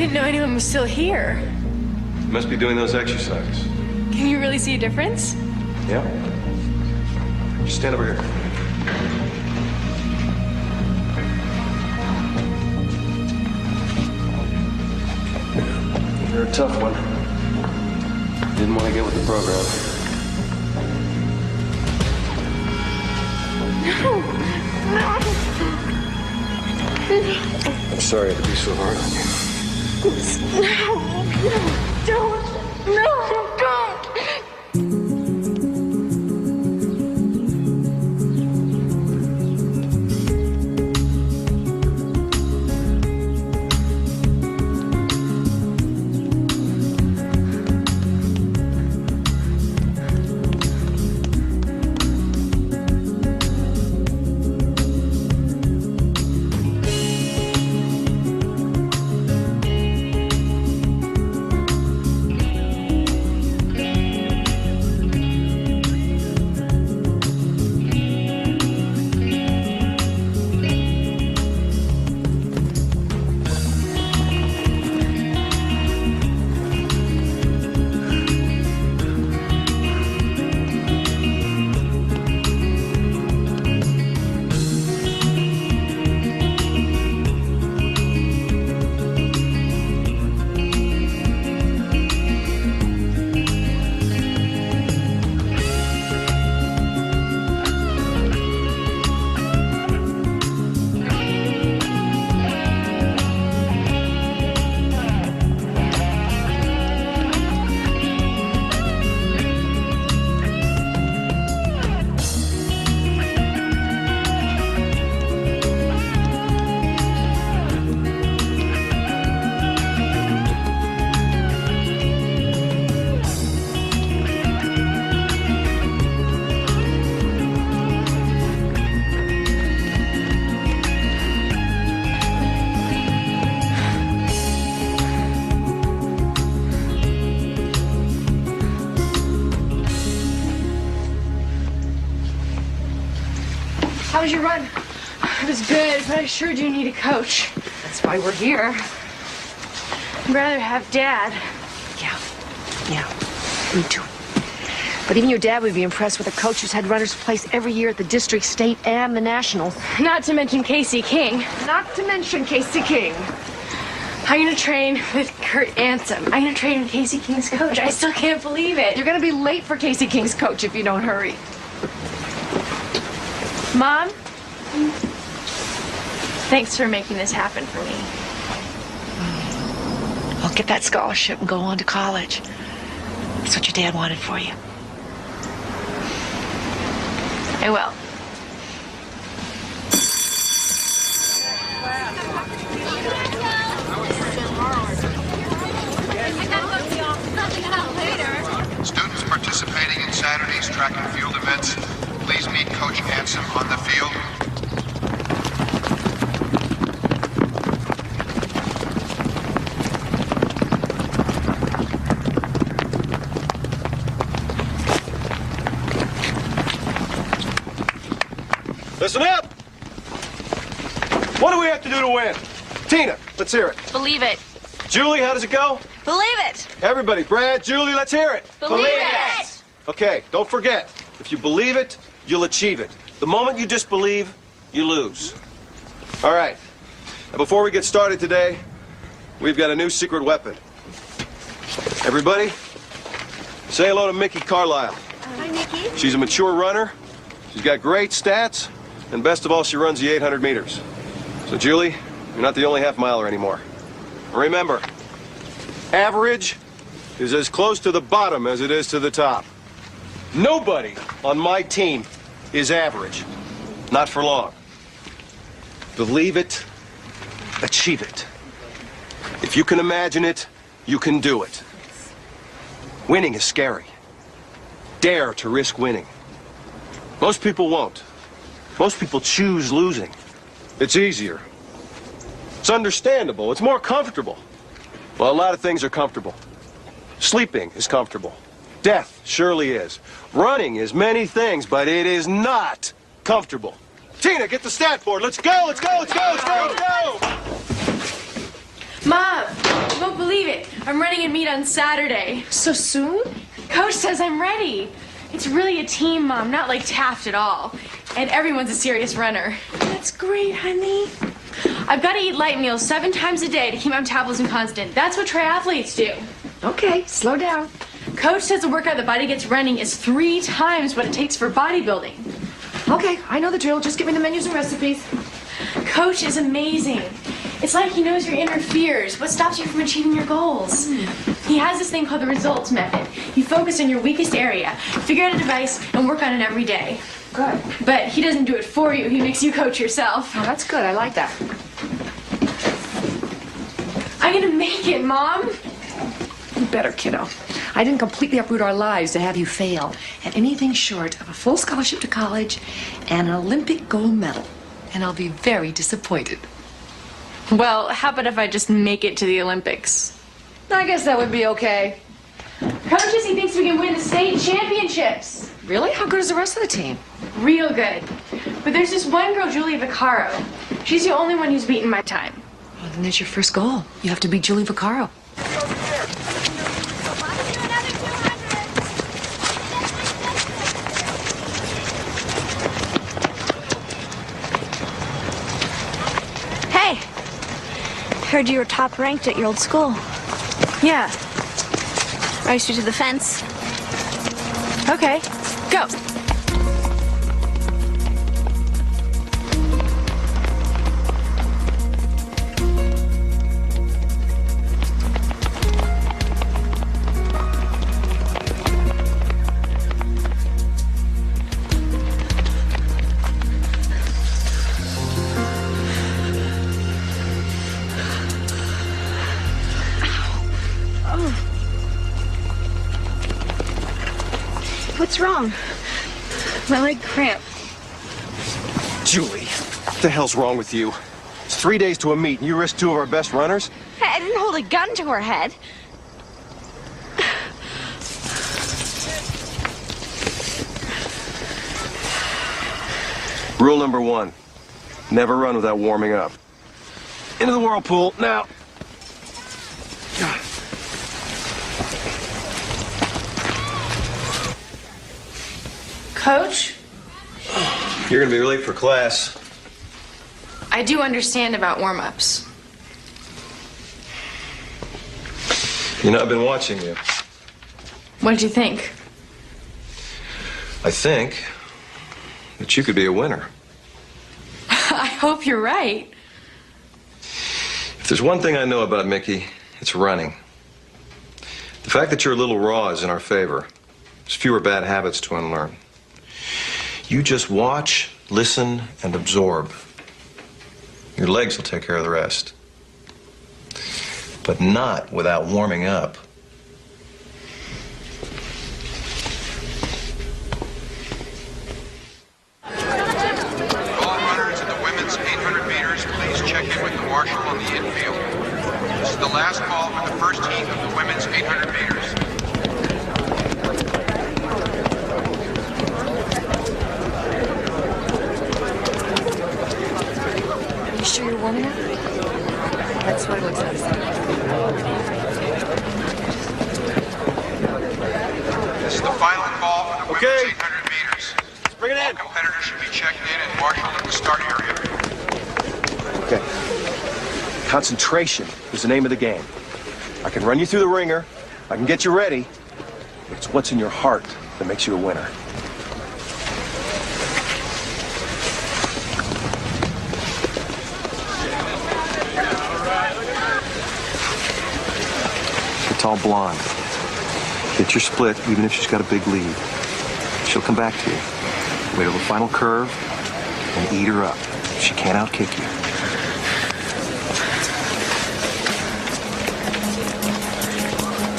didn't know anyone was still here. You must be doing those exercises. Can you really see a difference? Yeah. Just stand over here. You're a tough one. Didn't want to get with the program. No. I'm sorry I had to be so hard on you. No, don't. No, don't. How was your run? It was good, but I sure do need a coach. That's why we're here. I'd rather have Dad. Yeah, me too. But even your dad would be impressed with a coach who's had runners place every year at the district, state, and the nationals. Not to mention Casey King. Not to mention Casey King. I'm gonna train with Kurt Ansem. I'm gonna train with Casey King's coach. I still can't believe it. You're gonna be late for Casey King's coach if you don't hurry. Mom? Thanks for making this happen for me. Well, get that scholarship and go on to college. That's what your dad wanted for you. I will. Students participating in Saturday's track and field events, please meet Coach Ansem on the field. Listen up! What do we have to do to win? Tina, let's hear it. Believe it. Julie, how does it go? Believe it. Everybody, Brad, Julie, let's hear it. Believe it. Okay, don't forget, if you believe it, you'll achieve it. The moment you disbelieve, you lose. All right, and before we get started today, we've got a new secret weapon. Everybody, say hello to Mickey Carlisle. Hi, Nikki. She's a mature runner. She's got great stats, and best of all, she runs the 800 meters. So, Julie, you're not the only half-miler anymore. Remember, average is as close to the bottom as it is to the top. Nobody on my team is average. Not for long. Believe it, achieve it. If you can imagine it, you can do it. Winning is scary. Dare to risk winning. Most people won't. Most people choose losing. It's easier. It's understandable. It's more comfortable. Well, a lot of things are comfortable. Sleeping is comfortable. Death surely is. Running is many things, but it is not comfortable. Tina, get the stat board. Let's go, let's go, let's go, let's go, let's go! Mom, believe it. I'm running a meet on Saturday. So soon? Coach says I'm ready. It's really a team, Mom, not like Taft at all. And everyone's a serious runner. That's great, honey. I've got to eat light meals 7 times a day to keep my metabolism constant. That's what triathletes do. Okay, slow down. Coach says the workout the body gets running is 3 times what it takes for bodybuilding. Okay, I know the drill. Just give me the menus and recipes. Coach is amazing. It's like he knows your inner fears, what stops you from achieving your goals. He has this thing called the results method. You focus on your weakest area, figure out a device, and work on it every day. Good. But he doesn't do it for you. He makes you coach yourself. Oh, that's good. I like that. I'm gonna make it, Mom. You better, kiddo. I didn't completely uproot our lives to have you fail at anything short of a full scholarship to college and an Olympic gold medal. And I'll be very disappointed. Well, how about if I just make it to the Olympics? I guess that would be okay. Coach says he thinks we can win the state championships. Really? How good is the rest of the team? Real good. But there's this one girl, Julie Vaccaro. She's the only one who's beaten my time. Well, then that's your first goal. You have to beat Julie Vaccaro. Hey, heard you were top ranked at your old school. Yeah. Race you to the fence. Okay. Go. What's wrong? My leg cramp. Julie, what the hell's wrong with you? It's 3 days to a meet, and you risk 2 of our best runners? Hey, I didn't hold a gun to her head. Rule number 1, never run without warming up. Into the whirlpool, now. Coach, You're gonna be late for class. I do understand about warm-ups. You know, I've been watching you. What did you think? I think that you could be a winner. I hope you're right. If there's one thing I know about Mickey, it's running. The fact that you're a little raw is in our favor. There's fewer bad habits to unlearn. You just watch, listen, and absorb. Your legs will take care of the rest. But not without warming up. All runners in the women's 800 meters, please check in with the marshal on the infield. This is the last call for the first heat of the women's 800 meters. You sure you're warming up? That's what it looks like. This is the final call for the Okay. women's 800 meters. Let's bring it All in. competitors should be checked in and marshaled at the start area. Okay. Concentration is the name of the game. I can run you through the ringer. I can get you ready. But it's what's in your heart that makes you a winner. The tall blonde. Get your split, even if she's got a big lead. She'll come back to you. Wait till the final curve and eat her up. She can't outkick you.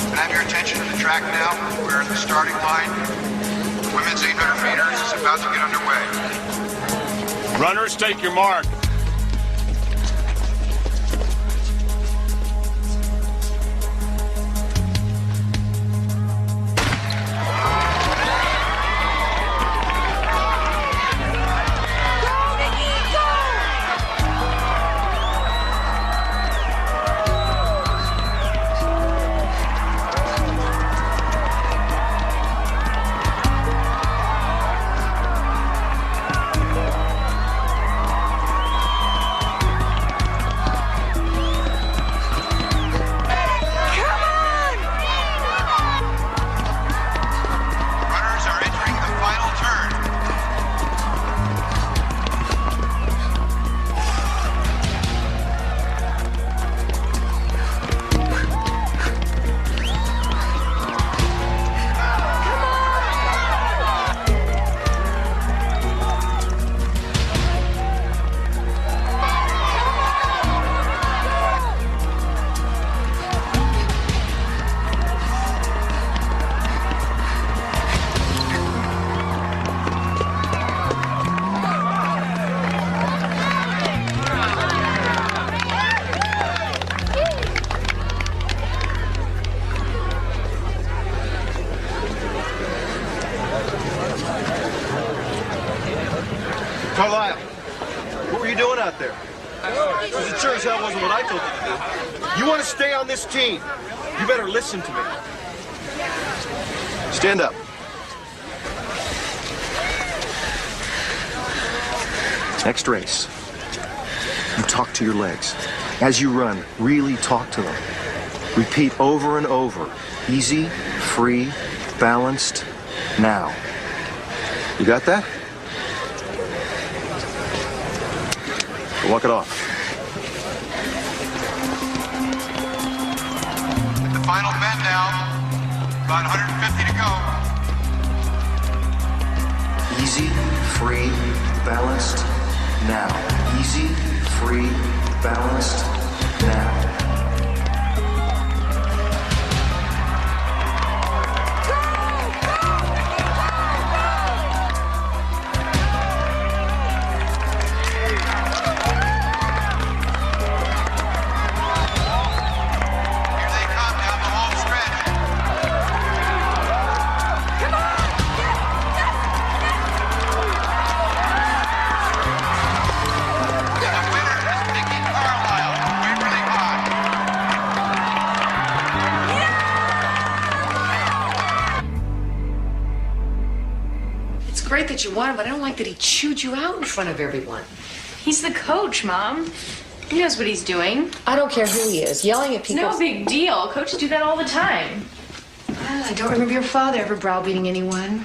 Can I have your attention to the track now? We're at the starting line. Women's 800 meters is about to get underway. Runners, take your mark. as hell wasn't what I told you to do. You want to stay on this team, you better listen to me. Stand up. Next race, you talk to your legs. As you run, really talk to them. Repeat over and over. Easy, free, balanced, now. You got that? Walk it off. At the final bend now, about 150 to go. Easy, free, balanced, now. Easy, free, balanced, now. Here they come down the home stretch. The winner is Mickey Carlisle, Waverly High. It's great that you won, but I don't like that he chewed you out in front of everyone. He's the coach, Mom. He knows what he's doing. I don't care who he is. Yelling at It's people. no big deal. Coaches do that all the time. I don't remember your father ever browbeating anyone.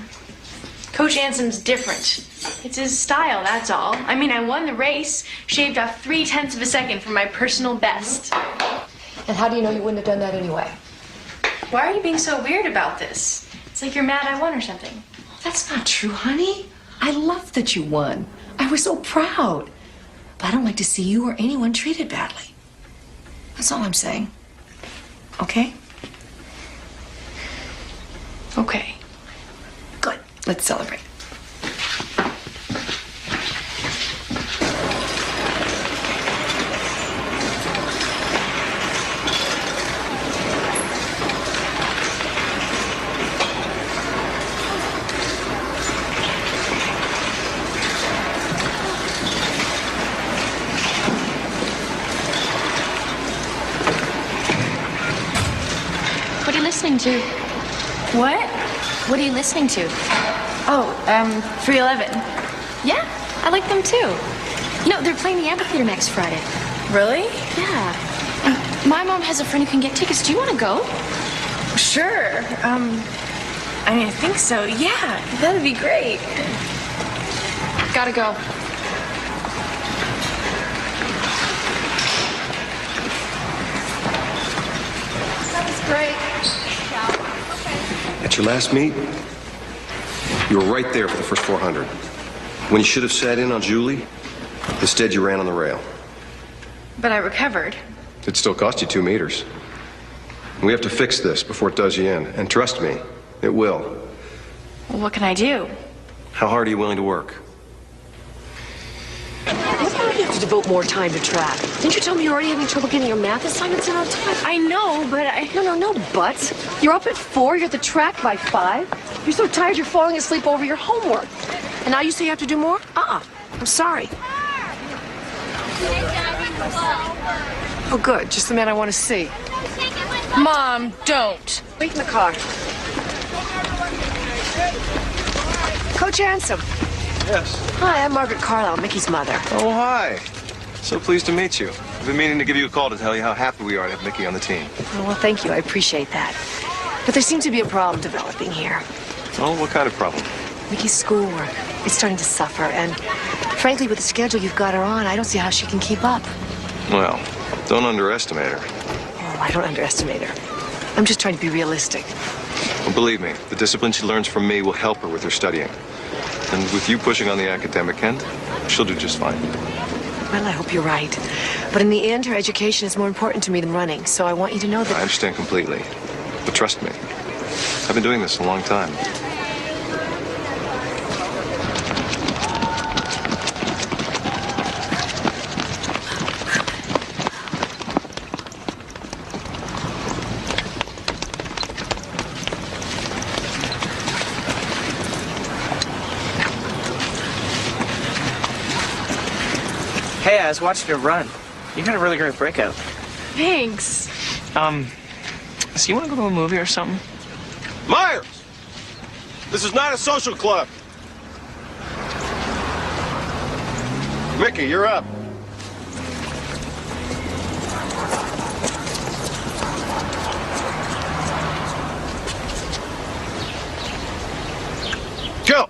Coach Ansom's different. It's his style, that's all. I mean, I won the race, shaved off 0.3 of a second from my personal best. And how do you know you wouldn't have done that anyway? Why are you being so weird about this? It's like you're mad I won or something. That's not true, honey. I love that you won. I was so proud. But I don't like to see you or anyone treated badly. That's all I'm saying. Okay? Okay. Good. Let's celebrate. What are you listening to? What? What are you listening to? Oh, 311. Yeah, I like them too. You know, they're playing the amphitheater next Friday. Really? Yeah. My mom has a friend who can get tickets. Do you want to go? Sure. I mean, I think so. Yeah, that'd be great. Gotta go. That was great. At your last meet, you were right there for the first 400. When you should have sat in on Julie, instead you ran on the rail. But I recovered. It still cost you 2 meters. We have to fix this before it does you in. And trust me, it will. Well, what can I do? How hard are you willing to work? Why do you have to devote more time to track? Didn't you tell me you're already having trouble getting your math assignments in on time? I know, but I... No buts. You're up at 4, you're at the track by 5. You're so tired you're falling asleep over your homework. And now you say you have to do more? I'm sorry. Oh, good. Just the man I want to see. Mom, don't. Wait in the car. Coach Ansom. Yes. Hi, I'm Margaret Carlisle, Mickey's mother. Oh, hi. So pleased to meet you. I've been meaning to give you a call to tell you how happy we are to have Mickey on the team. Oh, well, thank you. I appreciate that. But there seems to be a problem developing here. Oh, what kind of problem? Mickey's schoolwork. It's starting to suffer, and frankly, with the schedule you've got her on, I don't see how she can keep up. Well, don't underestimate her. Oh, I don't underestimate her. I'm just trying to be realistic. Well, believe me, the discipline she learns from me will help her with her studying. And with you pushing on the academic end, she'll do just fine. Well, I hope you're right. But in the end, her education is more important to me than running, so I want you to know I that... understand completely. But trust me, I've been doing this a long time. Hey, I was watching her run. You got a really great breakout. Thanks. So you want to go to a movie or something? Myers! This is not a social club. Mickey, you're up. Go!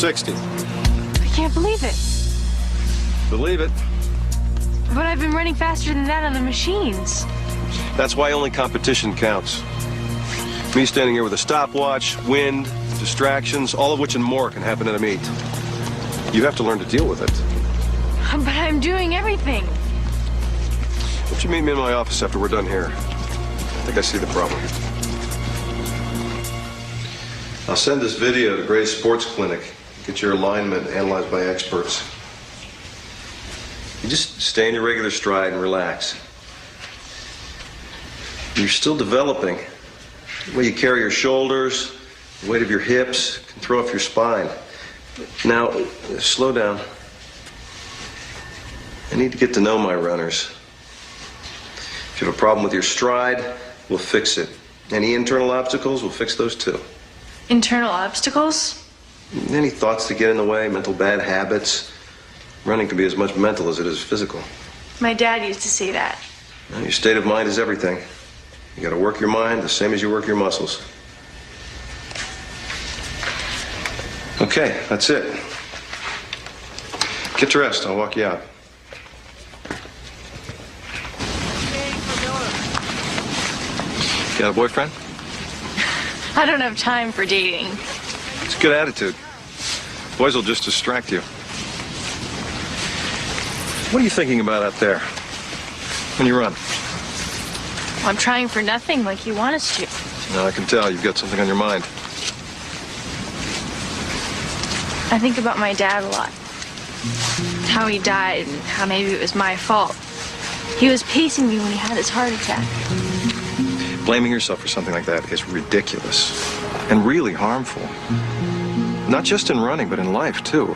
$60. I can't believe it. Believe it. But I've been running faster than that on the machines. That's why only competition counts. Me standing here with a stopwatch, wind, distractions, all of which and more can happen at a meet. You have to learn to deal with it. But I'm doing everything. Why don't you meet me in my office after we're done here? I think I see the problem. I'll send this video to Gray's Sports Clinic. Get your alignment analyzed by experts. You just stay in your regular stride and relax. You're still developing. The way you carry your shoulders, the weight of your hips can throw off your spine. Now, slow down. I need to get to know my runners. If you have a problem with your stride, we'll fix it. Any internal obstacles, we'll fix those too. Internal obstacles? Any thoughts that get in the way, mental bad habits. Running can be as much mental as it is physical. My dad used to say that. Well, your state of mind is everything. You gotta work your mind the same as you work your muscles. Okay, that's it. Get dressed, I'll walk you out. Got a boyfriend? I don't have time for dating. It's a good attitude. Boys will just distract you. What are you thinking about out there when you run? Well, I'm trying for nothing like you want us to. Now, I can tell you've got something on your mind. I think about my dad a lot. How he died and how maybe it was my fault. He was pacing me when he had his heart attack. Blaming yourself for something like that is ridiculous and really harmful. Not just in running, but in life, too.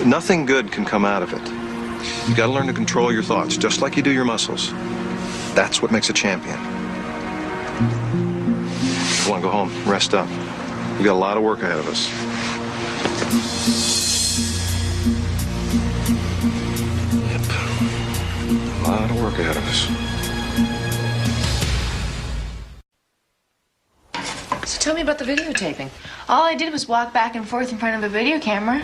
Nothing good can come out of it. You gotta learn to control your thoughts, just like you do your muscles. That's what makes a champion. Come on, go home, rest up. We've got a lot of work ahead of us. Yep. A lot of work ahead of us. So tell me about the videotaping. All I did was walk back and forth in front of a video camera.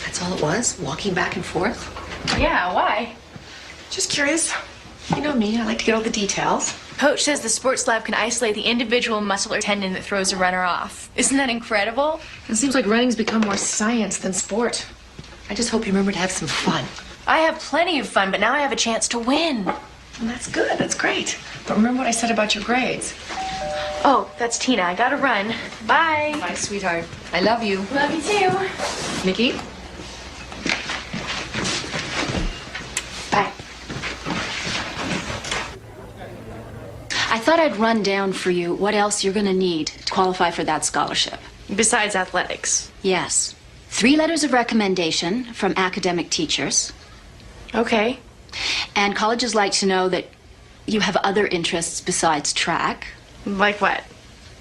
That's all it was? Walking back and forth? Yeah, why? Just curious. You know me, I like to get all the details. Coach says the sports lab can isolate the individual muscle or tendon that throws a runner off. Isn't that incredible? It seems like running's become more science than sport. I just hope you remember to have some fun. I have plenty of fun, but now I have a chance to win. Well, that's good, that's great. But remember what I said about your grades. Oh, that's Tina. I gotta run. Bye. Bye, sweetheart. I love you. Love you too. Mickey? Bye. I thought I'd run down for you what else you're going to need to qualify for that scholarship. Besides athletics. Yes. 3 letters of recommendation from academic teachers. Okay. And colleges like to know that you have other interests besides track. Like what?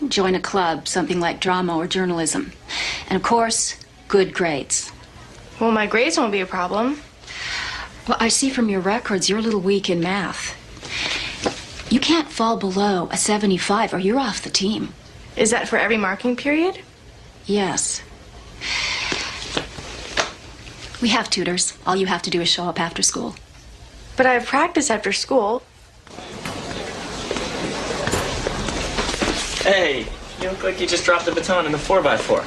Join a club, something like drama or journalism. And of course, good grades. Well, my grades won't be a problem. Well, I see from your records you're a little weak in math. You can't fall below a 75 or you're off the team. Is that for every marking period? Yes. We have tutors. All you have to do is show up after school. But I have practice after school. Hey, you look like you just dropped the baton in the 4x4.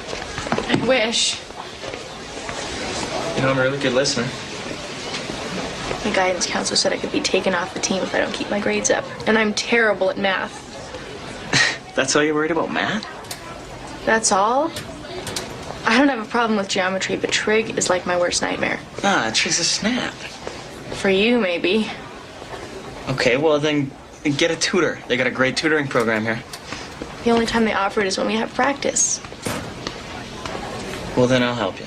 I wish. You know, I'm a really good listener. My guidance counselor said I could be taken off the team if I don't keep my grades up. And I'm terrible at math. That's all you're worried about, math? That's all? I don't have a problem with geometry, but trig is like my worst nightmare. Nah, trig's a snap. For you, maybe. Okay, well then get a tutor. They got a great tutoring program here. The only time they offer it is when we have practice. Well, then I'll help you.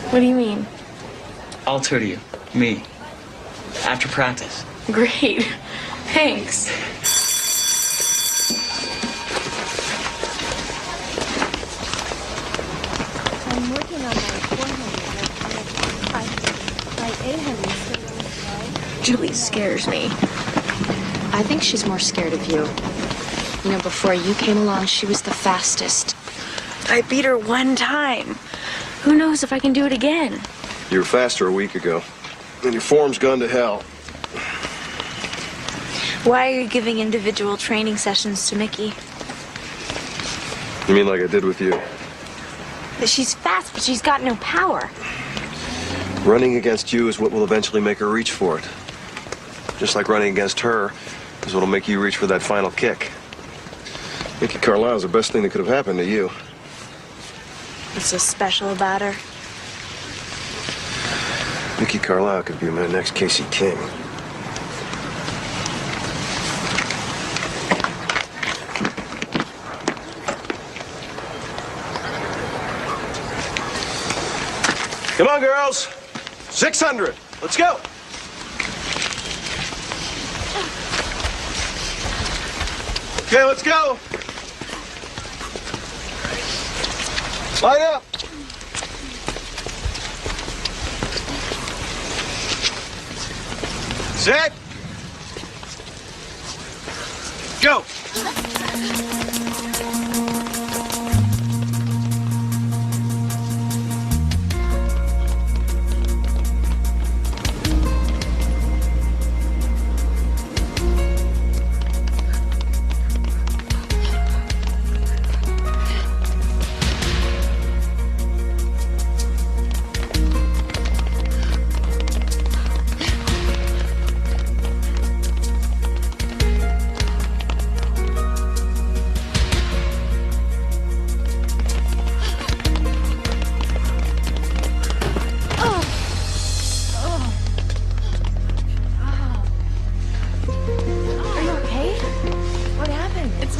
What do you mean? I'll tutor you. Me. After practice. Great. Thanks. I'm working on my 400. My 800 still really slow. Julie scares me. I think she's more scared of you. You know, before you came along, she was the fastest. I beat her one time. Who knows if I can do it again? You were faster a week ago, and your form's gone to hell. Why are you giving individual training sessions to Mickey? You mean like I did with you? That she's fast, but she's got no power. Running against you is what will eventually make her reach for it. Just like running against her is what'll make you reach for that final kick. Mickey Carlisle's the best thing that could have happened to you. What's so special about her? Mickey Carlisle could be my next Casey King. Come on, girls. 600. Let's go. Okay, let's go. Line up. Set. Go.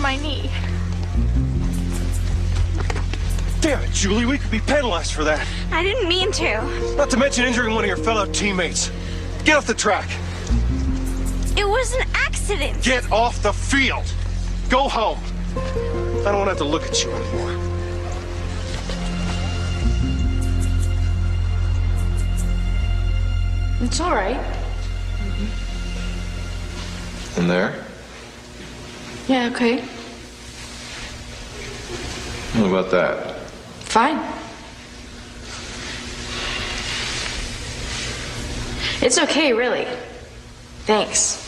My knee. Damn it, Julie, we could be penalized for that. I didn't mean to. Not to mention injuring one of your fellow teammates. Get off the track. It was an accident. Get off the field. Go home. I don't want to have to look at you anymore. It's all right. In there? Yeah, okay. What about that? Fine. It's okay, really. Thanks.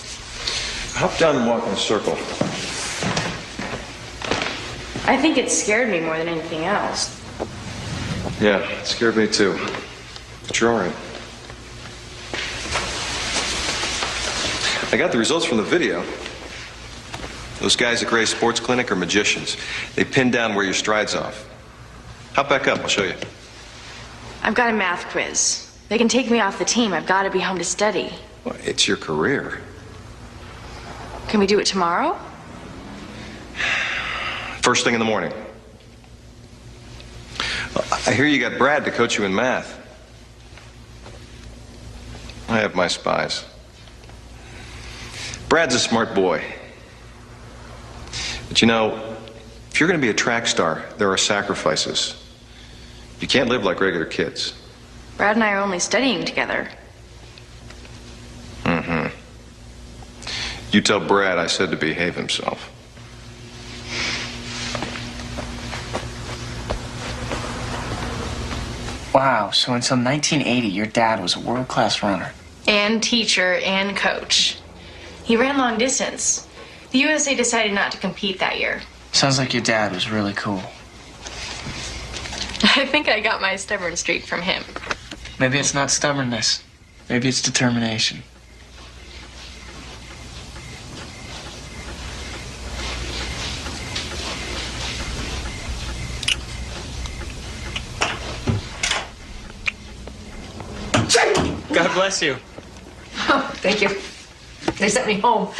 Hop down and walk in a circle. I think it scared me more than anything else. Yeah, it scared me too. But you're all right. I got the results from the video. Those guys at Gray's Sports Clinic are magicians. They pin down where your stride's off. Hop back up, I'll show you. I've got a math quiz. They can take me off the team. I've got to be home to study. Well, it's your career. Can we do it tomorrow? First thing in the morning. I hear you got Brad to coach you in math. I have my spies. Brad's a smart boy. But you know, if you're going to be a track star, there are sacrifices. You can't live like regular kids. Brad and I are only studying together. Mm-hmm. You tell Brad I said to behave himself. Wow, so until 1980, your dad was a world-class runner. And teacher and coach. He ran long distance. The USA decided not to compete that year. Sounds like your dad was really cool. I think I got my stubborn streak from him. Maybe it's not stubbornness. Maybe it's determination. God bless you. Oh, thank you. They sent me home.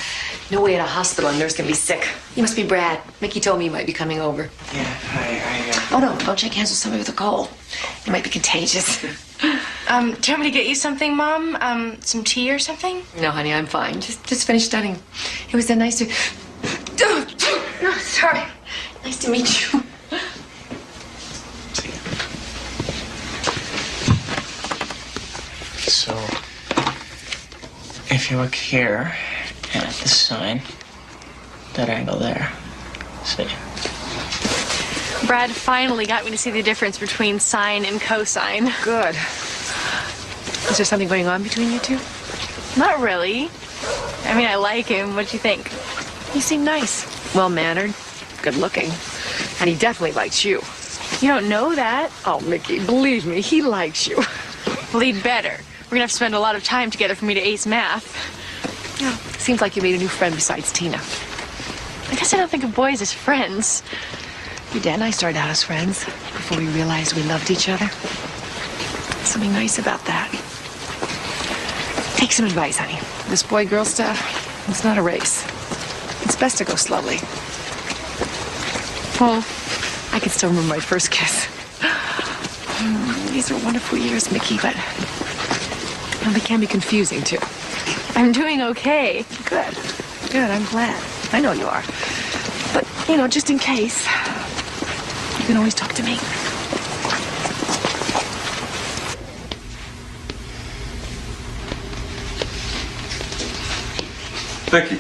No way at a hospital a nurse can be sick. You must be Brad. Mickey told me you might be coming over. Yeah, Oh, no, don't shake hands with somebody with a cold. It might be contagious. Do you want me to get you something, Mom? Some tea or something? No, honey, I'm fine. Just finished studying. It was nice to... Oh, sorry. Nice to meet you. So, if you look here at the sign, that angle there, see? Brad finally got me to see the difference between sine and cosine. Good. Is there something going on between you two? Not really. I mean, I like him. What'd you think? You seem nice. Well-mannered. Good-looking. And he definitely likes you. You don't know that. Oh, Mickey, believe me, he likes you. Well, he'd better. We're gonna have to spend a lot of time together for me to ace math. Yeah, seems like you made a new friend besides Tina. I guess I don't think of boys as friends. Your dad and I started out as friends before we realized we loved each other. Something nice about that. Take some advice, honey. This boy-girl stuff, it's not a race. It's best to go slowly. Well, I can still remember my first kiss. These are wonderful years, Mickey, but well, they can be confusing, too. I'm doing okay. Good. Good, I'm glad. I know you are. But, just in case, you can always talk to me. Vicky,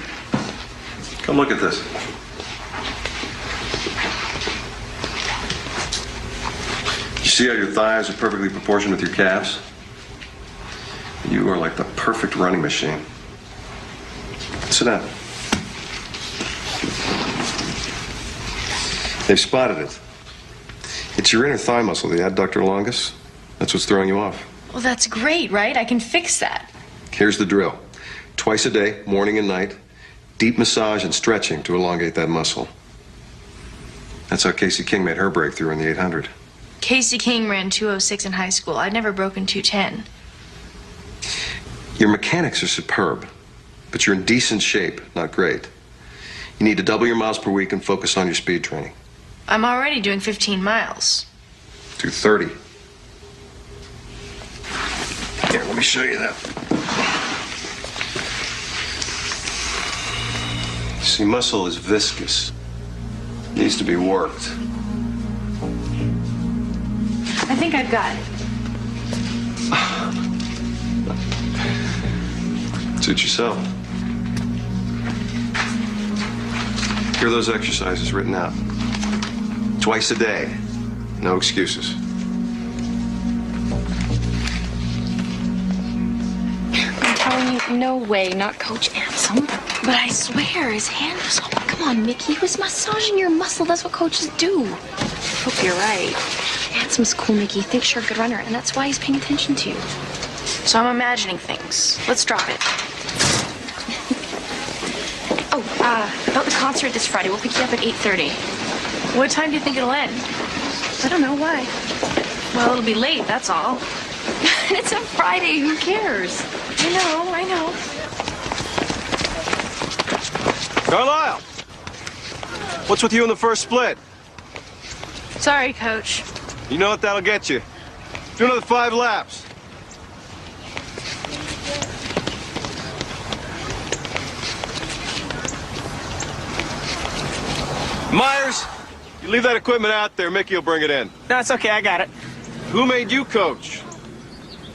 come look at this. You see how your thighs are perfectly proportioned with your calves? You are like the perfect running machine. Sit down. They've spotted it. It's your inner thigh muscle, the adductor longus. That's what's throwing you off. Well, that's great, right? I can fix that. Here's the drill. Twice a day, morning and night, deep massage and stretching to elongate that muscle. That's how Casey King made her breakthrough in the 800. Casey King ran 206 in high school. I'd never broken 210. Your mechanics are superb, but you're in decent shape, not great. You need to double your miles per week and focus on your speed training. I'm already doing 15 miles. Do 30. Here, let me show you that. See, muscle is viscous. Needs to be worked. I think I've got it. Suit yourself. Here are those exercises written out. Twice a day. No excuses. I'm telling you, no way, not Coach Ansem. But I swear, his hand was... Oh, come on, Mickey. He was massaging your muscle. That's what coaches do. Hope you're right. Ansom's cool, Mickey. Thinks you're a good runner, and that's why he's paying attention to you. So I'm imagining things. Let's drop it. About the concert this Friday. We'll pick you up at 8:30. What time do you think it'll end? I don't know why. Well, it'll be late, that's all. It's a Friday. Who cares? I know. Carlisle! What's with you in the first split? Sorry, Coach. You know what that'll get you. Do another 5 laps. Myers, you leave that equipment out there. Mickey will bring it in. No, it's okay. I got it. Who made you coach?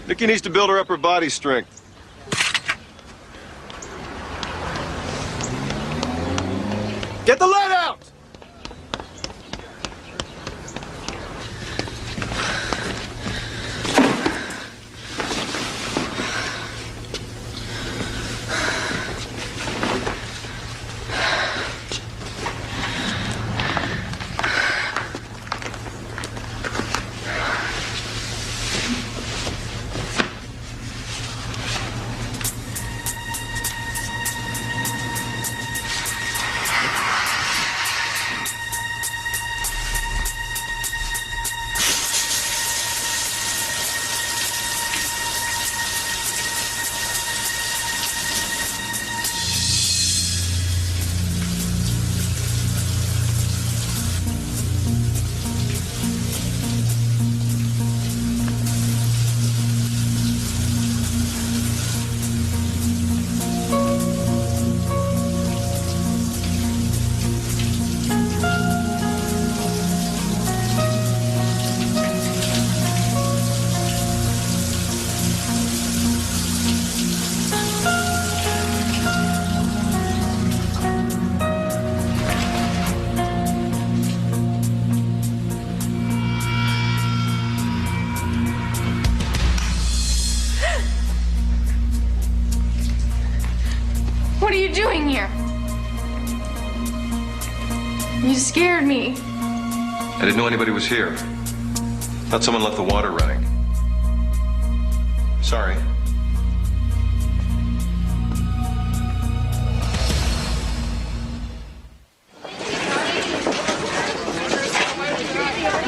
Mickey needs to build her upper body strength. Get the lead out! you doing here? You scared me. I didn't know anybody was here. Thought someone left the water running. Sorry. You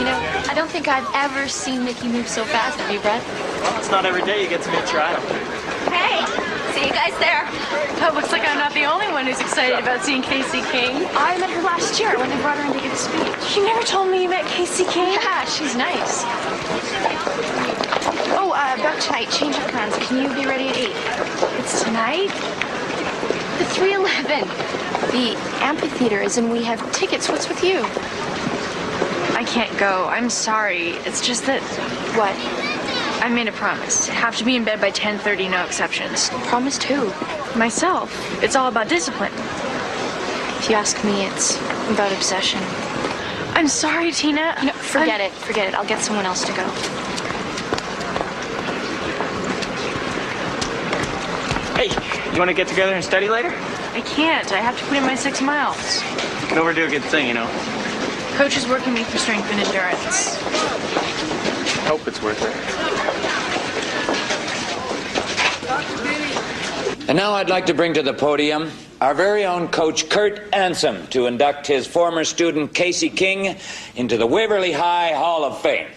know, I don't think I've ever seen Mickey move so fast. Have you, Brett? Well, it's not every day you get to meet your idol. Hey, see you guys there. Oh, looks like I'm not the only one who's excited about seeing Casey King. I met her last year when they brought her in to give a speech. You never told me you met Casey King. Yeah, she's nice. Oh, about tonight, change of plans. Can you be ready at 8? It's tonight? The 311. The amphitheater is in. We have tickets. What's with you? I can't go. I'm sorry. It's just that What? I made a promise. Have to be in bed by 10:30, no exceptions. Promised who? Myself. It's all about discipline. If you ask me, it's about obsession. I'm sorry, Tina. No, forget it. Forget it. I'll get someone else to go. Hey, you want to get together and study later? I can't. I have to put in my 6 miles. You can overdo a good thing, you know. Coach is working me for strength and endurance. Hope it's worth it. And now I'd like to bring to the podium our very own coach Kurt Ansem to induct his former student Casey King into the Waverly High Hall of Fame.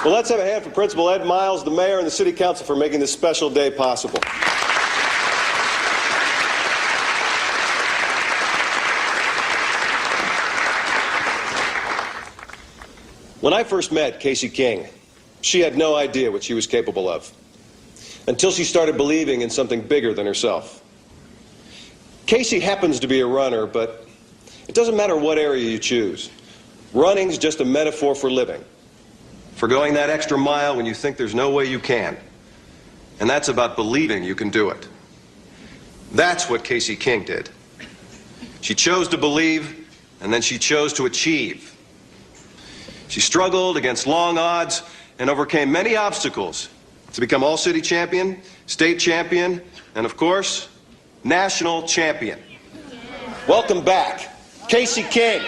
Well, let's have a hand for Principal Ed Miles, the mayor, and the city council for making this special day possible. When I first met Casey King, she had no idea what she was capable of, until she started believing in something bigger than herself. Casey happens to be a runner, but it doesn't matter what area you choose. Running's just a metaphor for living, for going that extra mile when you think there's no way you can. And that's about believing you can do it. That's what Casey King did. She chose to believe, and then she chose to achieve. She struggled against long odds and overcame many obstacles to become all-city champion, state champion, and of course, national champion. Welcome back, Casey King.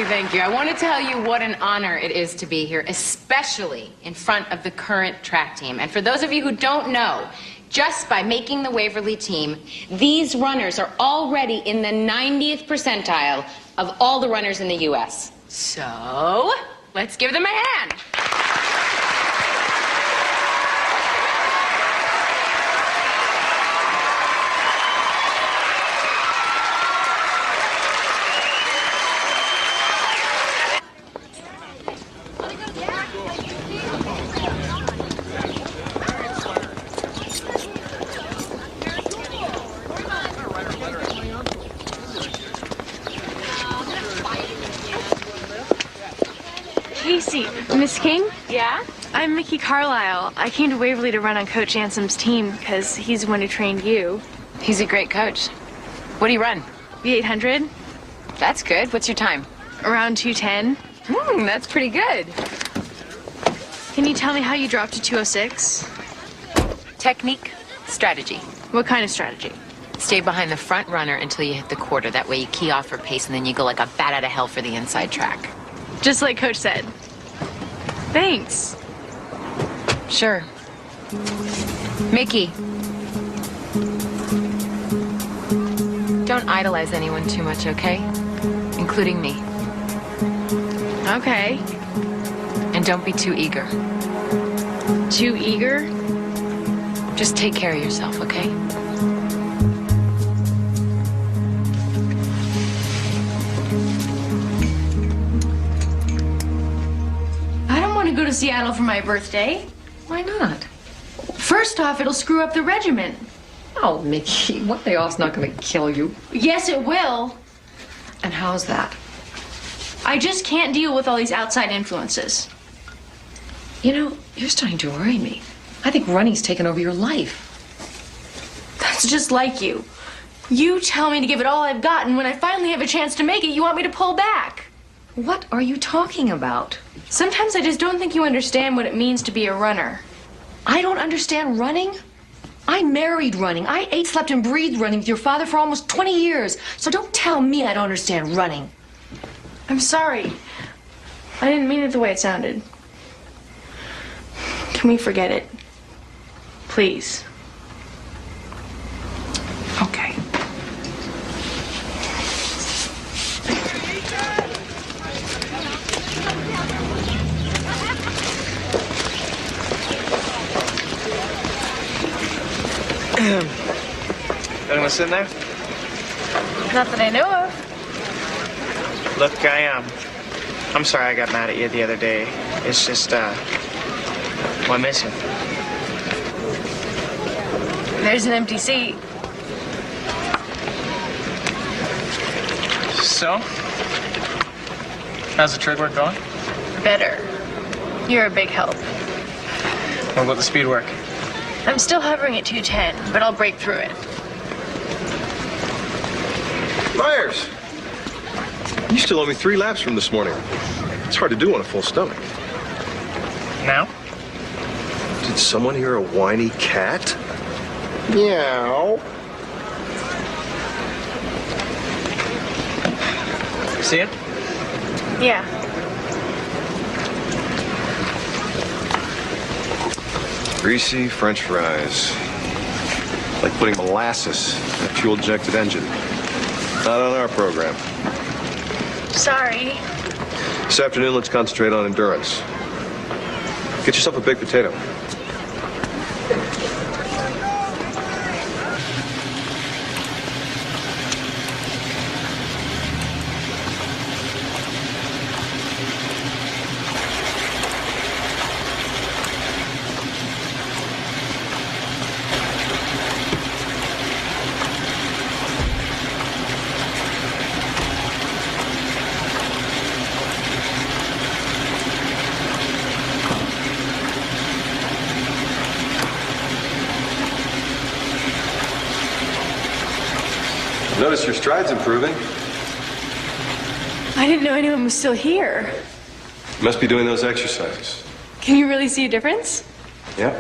Thank you. I want to tell you what an honor it is to be here, especially in front of the current track team. And for those of you who don't know, just by making the Waverly team, these runners are already in the 90th percentile of all the runners in the U.S. So, let's give them a hand. Casey, Miss King? Yeah? I'm Mickey Carlisle. I came to Waverly to run on Coach Ansom's team because he's the one who trained you. He's a great coach. What do you run? The 800, That's good. What's your time? around 210. That's pretty good. Can you tell me how you dropped to 206? Technique, strategy. What kind of strategy? Stay behind the front runner until you hit the quarter. That way you key off for pace and then you go like a bat out of hell for the inside track. Just like Coach said. Thanks. Sure. Mickey. Don't idolize anyone too much, okay? Including me. Okay. And don't be too eager. Too eager? Just take care of yourself, okay? I don't want to go to Seattle for my birthday. Why not? First off, it'll screw up the regiment. Oh, Mickey, one day off's not going to kill you. Yes, it will. And how's that? I just can't deal with all these outside influences. You know, you're starting to worry me. I think running's taken over your life. That's just like you. You tell me to give it all I've got, and when I finally have a chance to make it, you want me to pull back. What are you talking about? Sometimes I just don't think you understand what it means to be a runner. I don't understand running? I married running. I ate, slept, and breathed running with your father for almost 20 years. So don't tell me I don't understand running. I'm sorry. I didn't mean it the way it sounded. Can we forget it? Please. Okay. Anyone sitting there? Not that I know of. Look, I'm sorry I got mad at you the other day. It's just, well, I miss you. There's an empty seat. So? How's the trig work going? Better. You're a big help. What about the speed work? I'm still hovering at 210, but I'll break through it. Myers! You still owe me 3 laps from this morning. It's hard to do on a full stomach. Now? Did someone hear a whiny cat? Meow. See it? Yeah. Greasy French fries. Like putting molasses in a fuel-injected engine. Not on our program. Sorry. This afternoon, let's concentrate on endurance. Get yourself a baked potato. Notice your stride's improving. I didn't know anyone was still here. You must be doing those exercises. Can you really see a difference? Yep.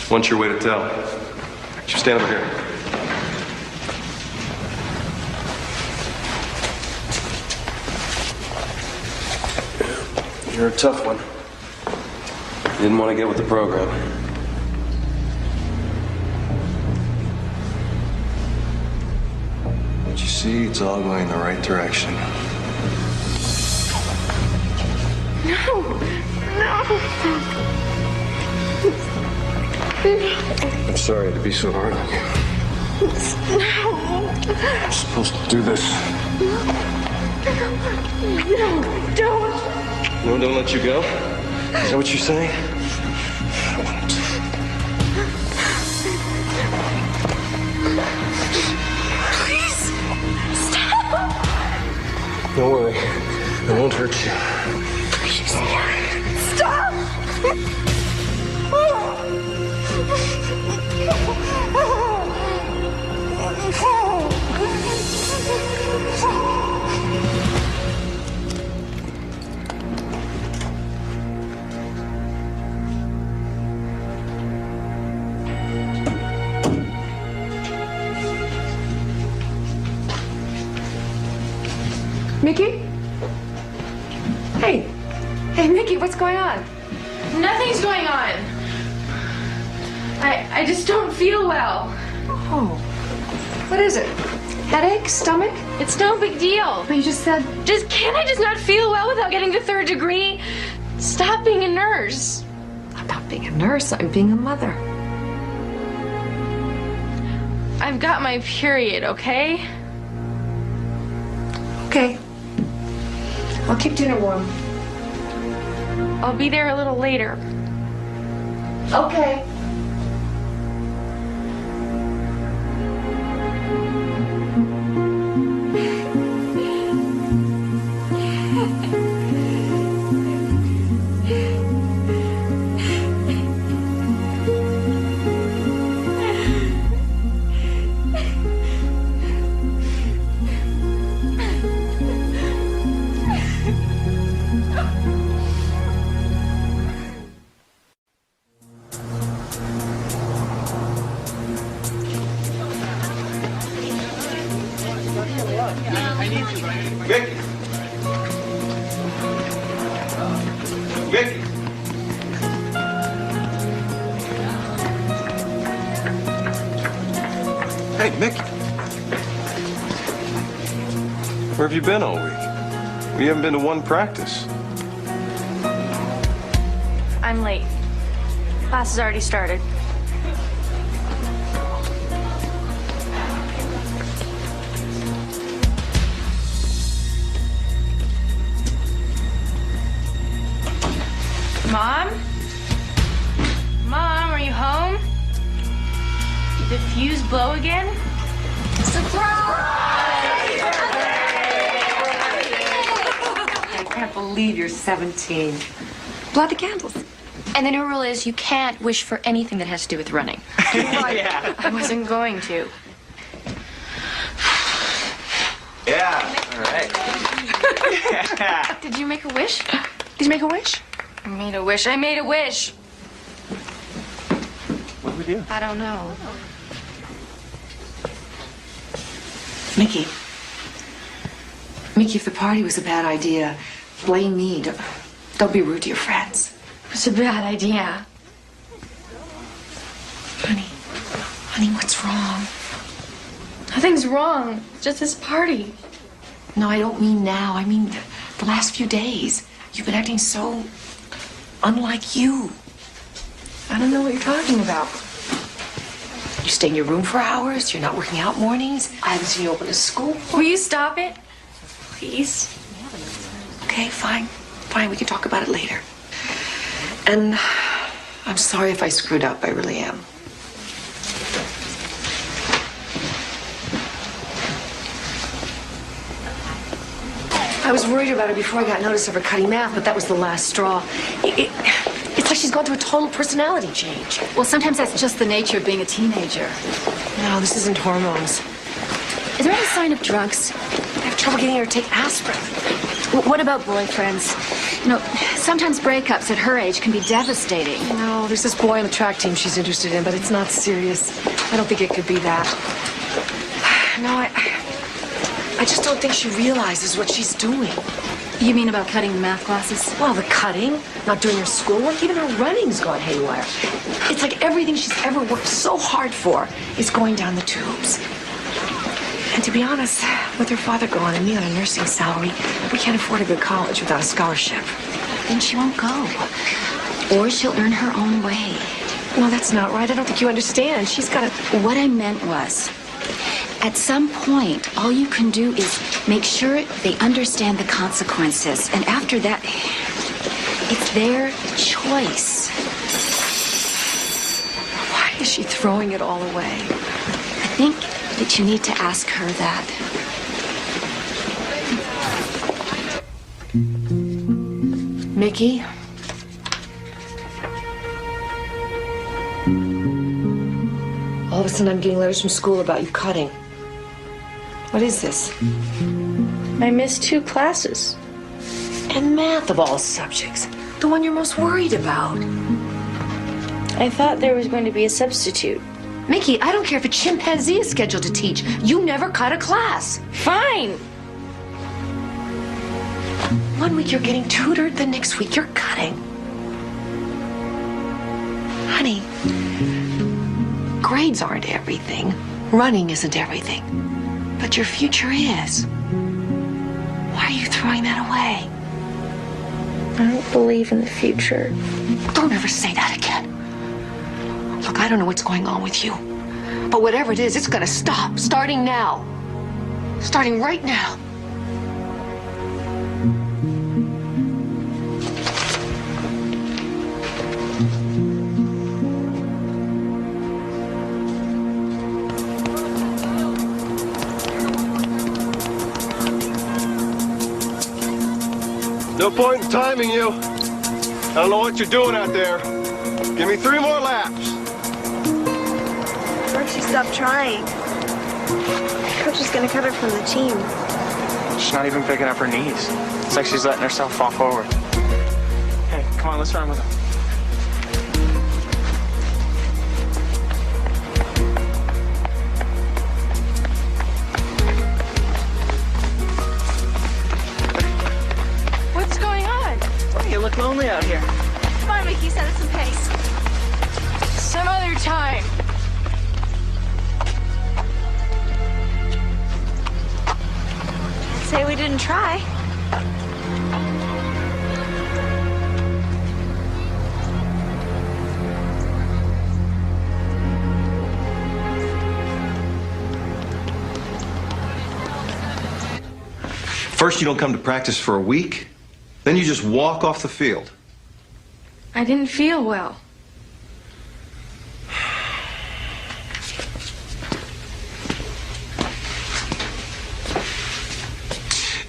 What's your way to tell? Just stand over here. You're a tough one. Didn't want to get with the program. But you see, it's all going in the right direction. No! No! I'm sorry to be so hard on you. No! I'm supposed to do this. No, don't! No, don't let you go? Is that what you're saying? I won't. Please! Stop! Don't worry. I won't hurt you. Don't worry. Stop! Mickey? Hey. Hey, Mickey, what's going on? Nothing's going on. I just don't feel well. Oh. What is it? Headache? Stomach? It's no big deal. But you just said... Can't I just not feel well without getting the 3rd degree? Stop being a nurse. I'm not being a nurse, I'm being a mother. I've got my period, okay? Okay. I'll keep dinner warm. I'll be there a little later. Okay. Mickey! Hey, Mickey. Where have you been all week? We haven't been to one practice. I'm late. Class has already started. Mom? Mom, are you home? Did the fuse blow again? I can't believe you're 17. Blow out the candles. And the new rule is you can't wish for anything that has to do with running. Yeah. I wasn't going to. Yeah. All right. Did you make a wish? Did you make a wish? I made a wish. I made a wish. What do we do? I don't know. Mickey. Mickey, if the party was a bad idea, blame me. Don't be rude to your friends. It's a bad idea. Honey, what's wrong? Nothing's wrong. It's just this party. No, I don't mean now. I mean the last few days. You've been acting so unlike you. I don't know what you're talking about. You stay in your room for hours. You're not working out mornings. I haven't seen you open a school. Will you stop it? Please. Okay, fine. Fine, we can talk about it later. And I'm sorry if I screwed up. I really am. I was worried about her before I got notice of her cutting math, but that was the last straw. It's like she's gone through a total personality change. Well, sometimes that's just the nature of being a teenager. No, this isn't hormones. Is there any sign of drugs? I have trouble getting her to take aspirin. What about boyfriends? You know, sometimes breakups at her age can be devastating. No, there's this boy on the track team she's interested in, but it's not serious. I don't think it could be that. No, I just don't think she realizes what she's doing. You mean about cutting the math classes? Well, the cutting, not doing her schoolwork, even her running's gone haywire. It's like everything she's ever worked so hard for is going down the tubes. And to be honest, with her father gone and me on a nursing salary, we can't afford a good college without a scholarship. Then she won't go. Or she'll earn her own way. No, that's not right. I don't think you understand. She's got to... What I meant was, at some point, all you can do is make sure they understand the consequences. And after that, it's their choice. Why is she throwing it all away? I think that you need to ask her that. Mickey? All of a sudden, I'm getting letters from school about you cutting. What is this? I missed 2 classes. And math of all subjects. The one you're most worried about. I thought there was going to be a substitute. Mickey, I don't care if a chimpanzee is scheduled to teach. You never cut a class. Fine. One week you're getting tutored, the next week you're cutting. Honey, grades aren't everything. Running isn't everything. But your future is. Why are you throwing that away? I don't believe in the future. Don't ever say that again. Look, I don't know what's going on with you. But whatever it is, it's gonna stop. Starting now. Starting right now. No point in timing you. I don't know what you're doing out there. Give me 3 more laps. What if she stopped trying? Coach is gonna cut her from the team. She's not even picking up her knees. It's like she's letting herself fall forward. Hey, come on, let's run with him. What's going on? Hey, look lonely out here. Come on, Mickey, set us some pace. Some other time. Say we didn't try. First, you don't come to practice for a week, then you just walk off the field. I didn't feel well.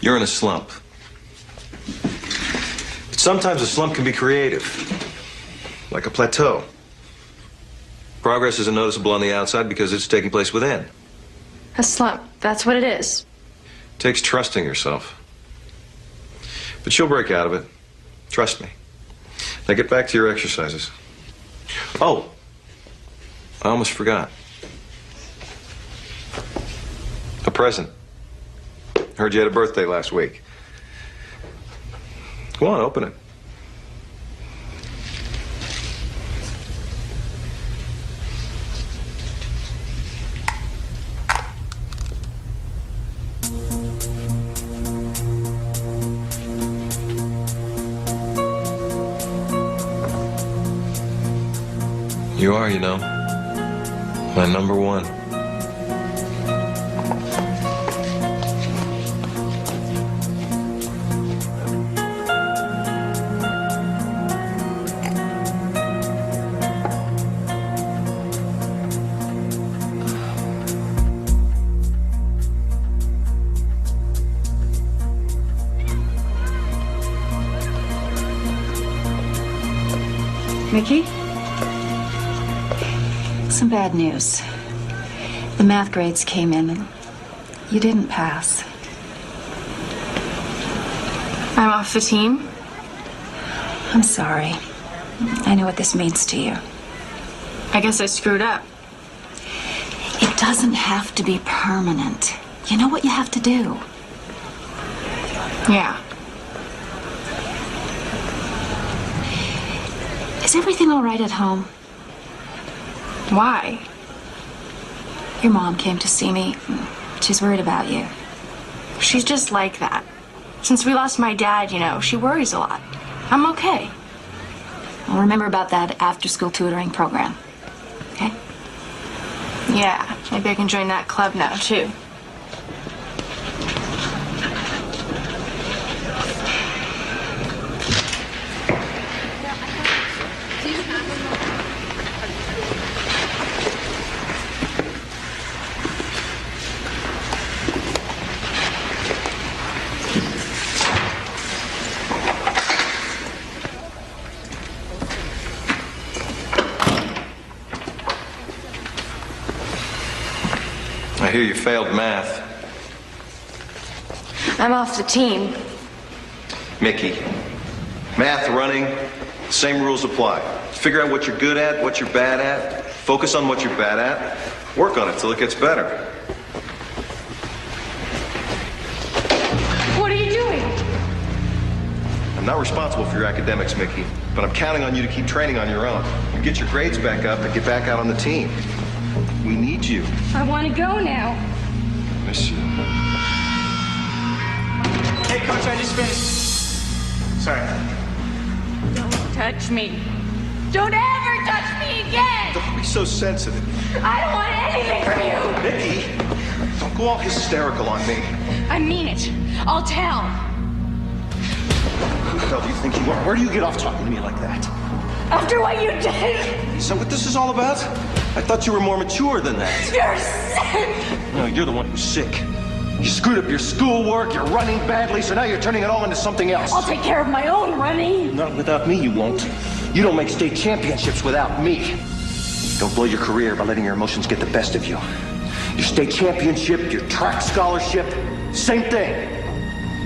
You're in a slump. But sometimes a slump can be creative, like a plateau. Progress isn't noticeable on the outside because it's taking place within. A slump, that's what it is. It takes trusting yourself. But you'll break out of it. Trust me. Now get back to your exercises. Oh, I almost forgot. A present. Heard you had a birthday last week. Go on, open it. You are, you know, my number one. Mickey? Some bad news. The math grades came in and you didn't pass. I'm off the team? I'm sorry. I know what this means to you. I guess I screwed up. It doesn't have to be permanent. You know what you have to do. Yeah. Is everything all right at home? Why? Your mom came to see me. She's worried about you. She's just like that. Since we lost my dad, you know, she worries a lot. I'm okay. Well, remember about that after-school tutoring program, okay? Yeah, maybe I can join that club now, too. I hear you failed math. I'm off the team. Mickey, math, running, same rules apply. Figure out what you're good at, what you're bad at. Focus on what you're bad at. Work on it till it gets better. What are you doing? I'm not responsible for your academics, Mickey, but I'm counting on you to keep training on your own. And get your grades back up and get back out on the team. We need you. I want to go now. Miss you. Hey, Coach, I just finished. Sorry. Don't touch me. Don't ever touch me again! Don't be so sensitive. I don't want anything from you! Mickey, don't go all hysterical on me. I mean it. I'll tell. Who the hell do you think you are? Where do you get off talking to me like that? After what you did! Is that what this is all about? I thought you were more mature than that. You're sick! No, you're the one who's sick. You screwed up your schoolwork, you're running badly, so now you're turning it all into something else. I'll take care of my own running. Not without me, you won't. You don't make state championships without me. Don't blow your career by letting your emotions get the best of you. Your state championship, your track scholarship, same thing.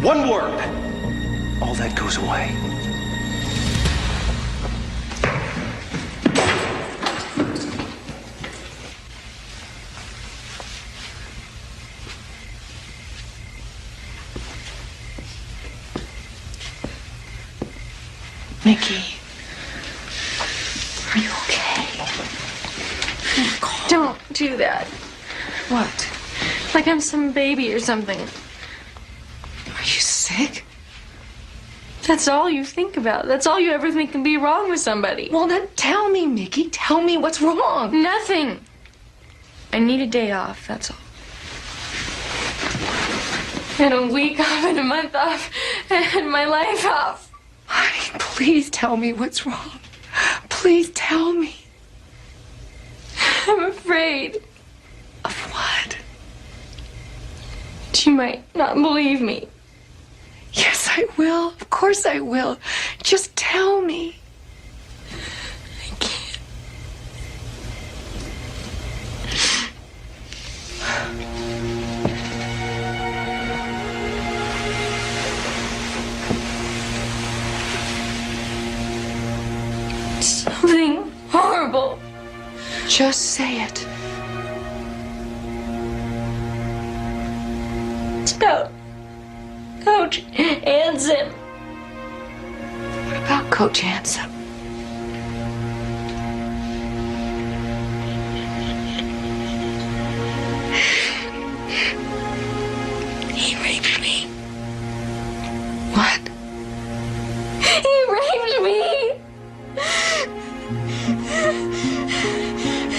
One word. All that goes away. Mickey, are you okay? Don't do that. What? Like I'm some baby or something. Are you sick? That's all you think about. That's all you ever think can be wrong with somebody. Well, then tell me, Mickey. Tell me what's wrong. Nothing. I need a day off, that's all. And a week off and a month off and my life off. Honey, please tell me what's wrong. Please tell me. I'm afraid. Of what? You might not believe me. Yes, I will. Of course I will. Just tell me. I can't. Something horrible. Just say it. It's about Coach Anson. What about Coach Anson? He raped me. What? He raped me.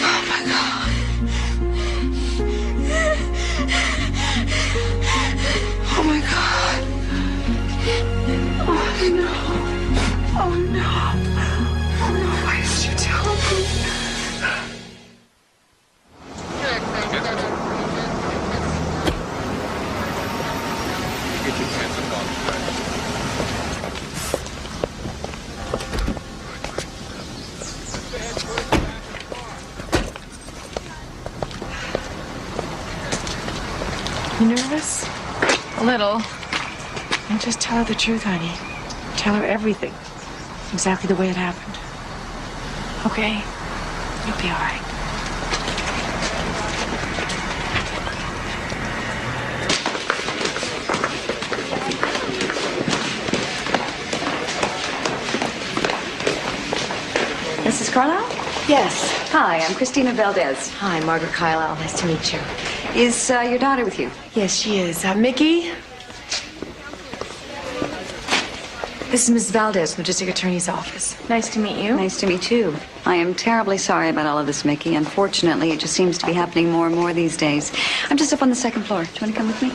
Oh my God. Oh my God. Oh no. Oh no. Oh no. Why did you tell me? Get your hands up on the track. You nervous? A little. And just tell her the truth, honey. Tell her everything. Exactly the way it happened. Okay. You'll be all right. Mrs. Carlisle? Yes. Hi, I'm Christina Valdez. Hi, Margaret Carlisle. Nice to meet you. Is your daughter with you? Yes, she is. Mickey? This is Mrs. Valdez from the district attorney's office. Nice to meet you. Nice to meet you. I am terribly sorry about all of this, Mickey. Unfortunately, it just seems to be happening more and more these days. I'm just up on the second floor. Do you want to come with me?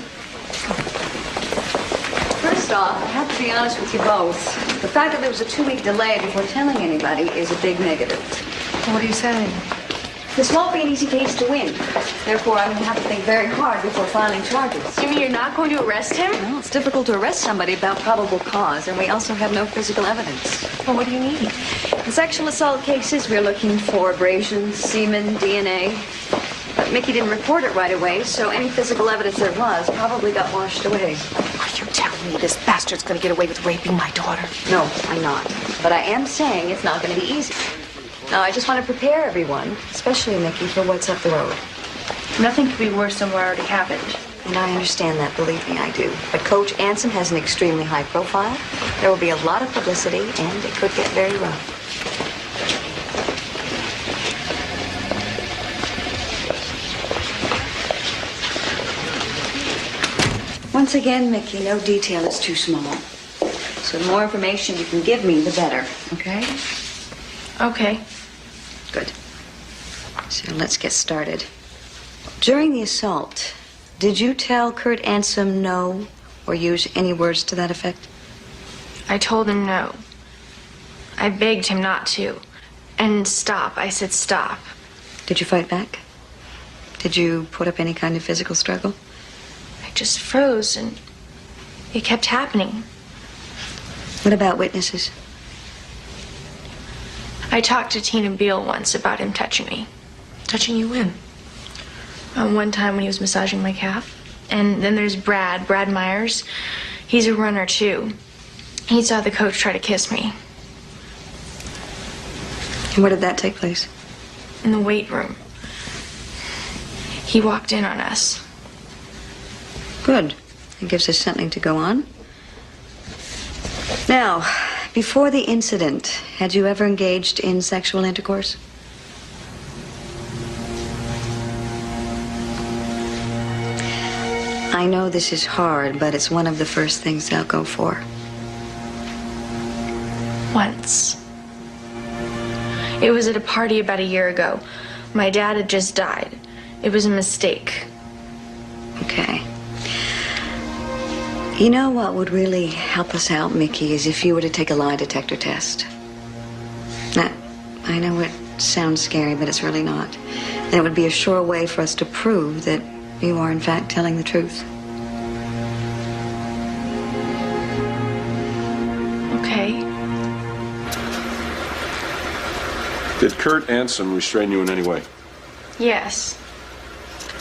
First off, I have to be honest with you both. The fact that there was a 2-week delay before telling anybody is a big negative. What are you saying? This won't be an easy case to win. Therefore, I'm going to have to think very hard before filing charges. You mean you're not going to arrest him? Well, it's difficult to arrest somebody without probable cause, and we also have no physical evidence. Well, what do you need? In sexual assault cases, we're looking for abrasions, semen, DNA. But Mickey didn't report it right away, so any physical evidence there was probably got washed away. Are you telling me this bastard's gonna get away with raping my daughter? No, I'm not. But I am saying it's not going to be easy. Now, I just want to prepare everyone, especially Mickey, for what's up the road. Nothing could be worse than what already happened. And I understand that, believe me, I do. But Coach Anson has an extremely high profile. There will be a lot of publicity, and it could get very rough. Once again, Mickey, no detail is too small. So the more information you can give me, the better, okay? Okay. Good. So let's get started. During the assault, did you tell Kurt Anson no or use any words to that effect? I told him no. I begged him not to. And stop. I said stop. Did you fight back? Did you put up any kind of physical struggle? I just froze and it kept happening. What about witnesses? I talked to Tina Beale once about him touching me. Touching you when? One time when he was massaging my calf. And then there's Brad Myers. He's a runner too. He saw the coach try to kiss me. And where did that take place? In the weight room. He walked in on us. Good. It gives us something to go on. Now, Before the incident, had you ever engaged in sexual intercourse? I know this is hard, but it's one of the first things they'll go for. Once. It was at a party about a year ago. My dad had just died. It was a mistake. Okay. You know what would really help us out, Mickey, is if you were to take a lie detector test. Now, I know it sounds scary, but it's really not. And it would be a sure way for us to prove that you are, in fact, telling the truth. Okay. Did Kurt Ansom restrain you in any way? Yes.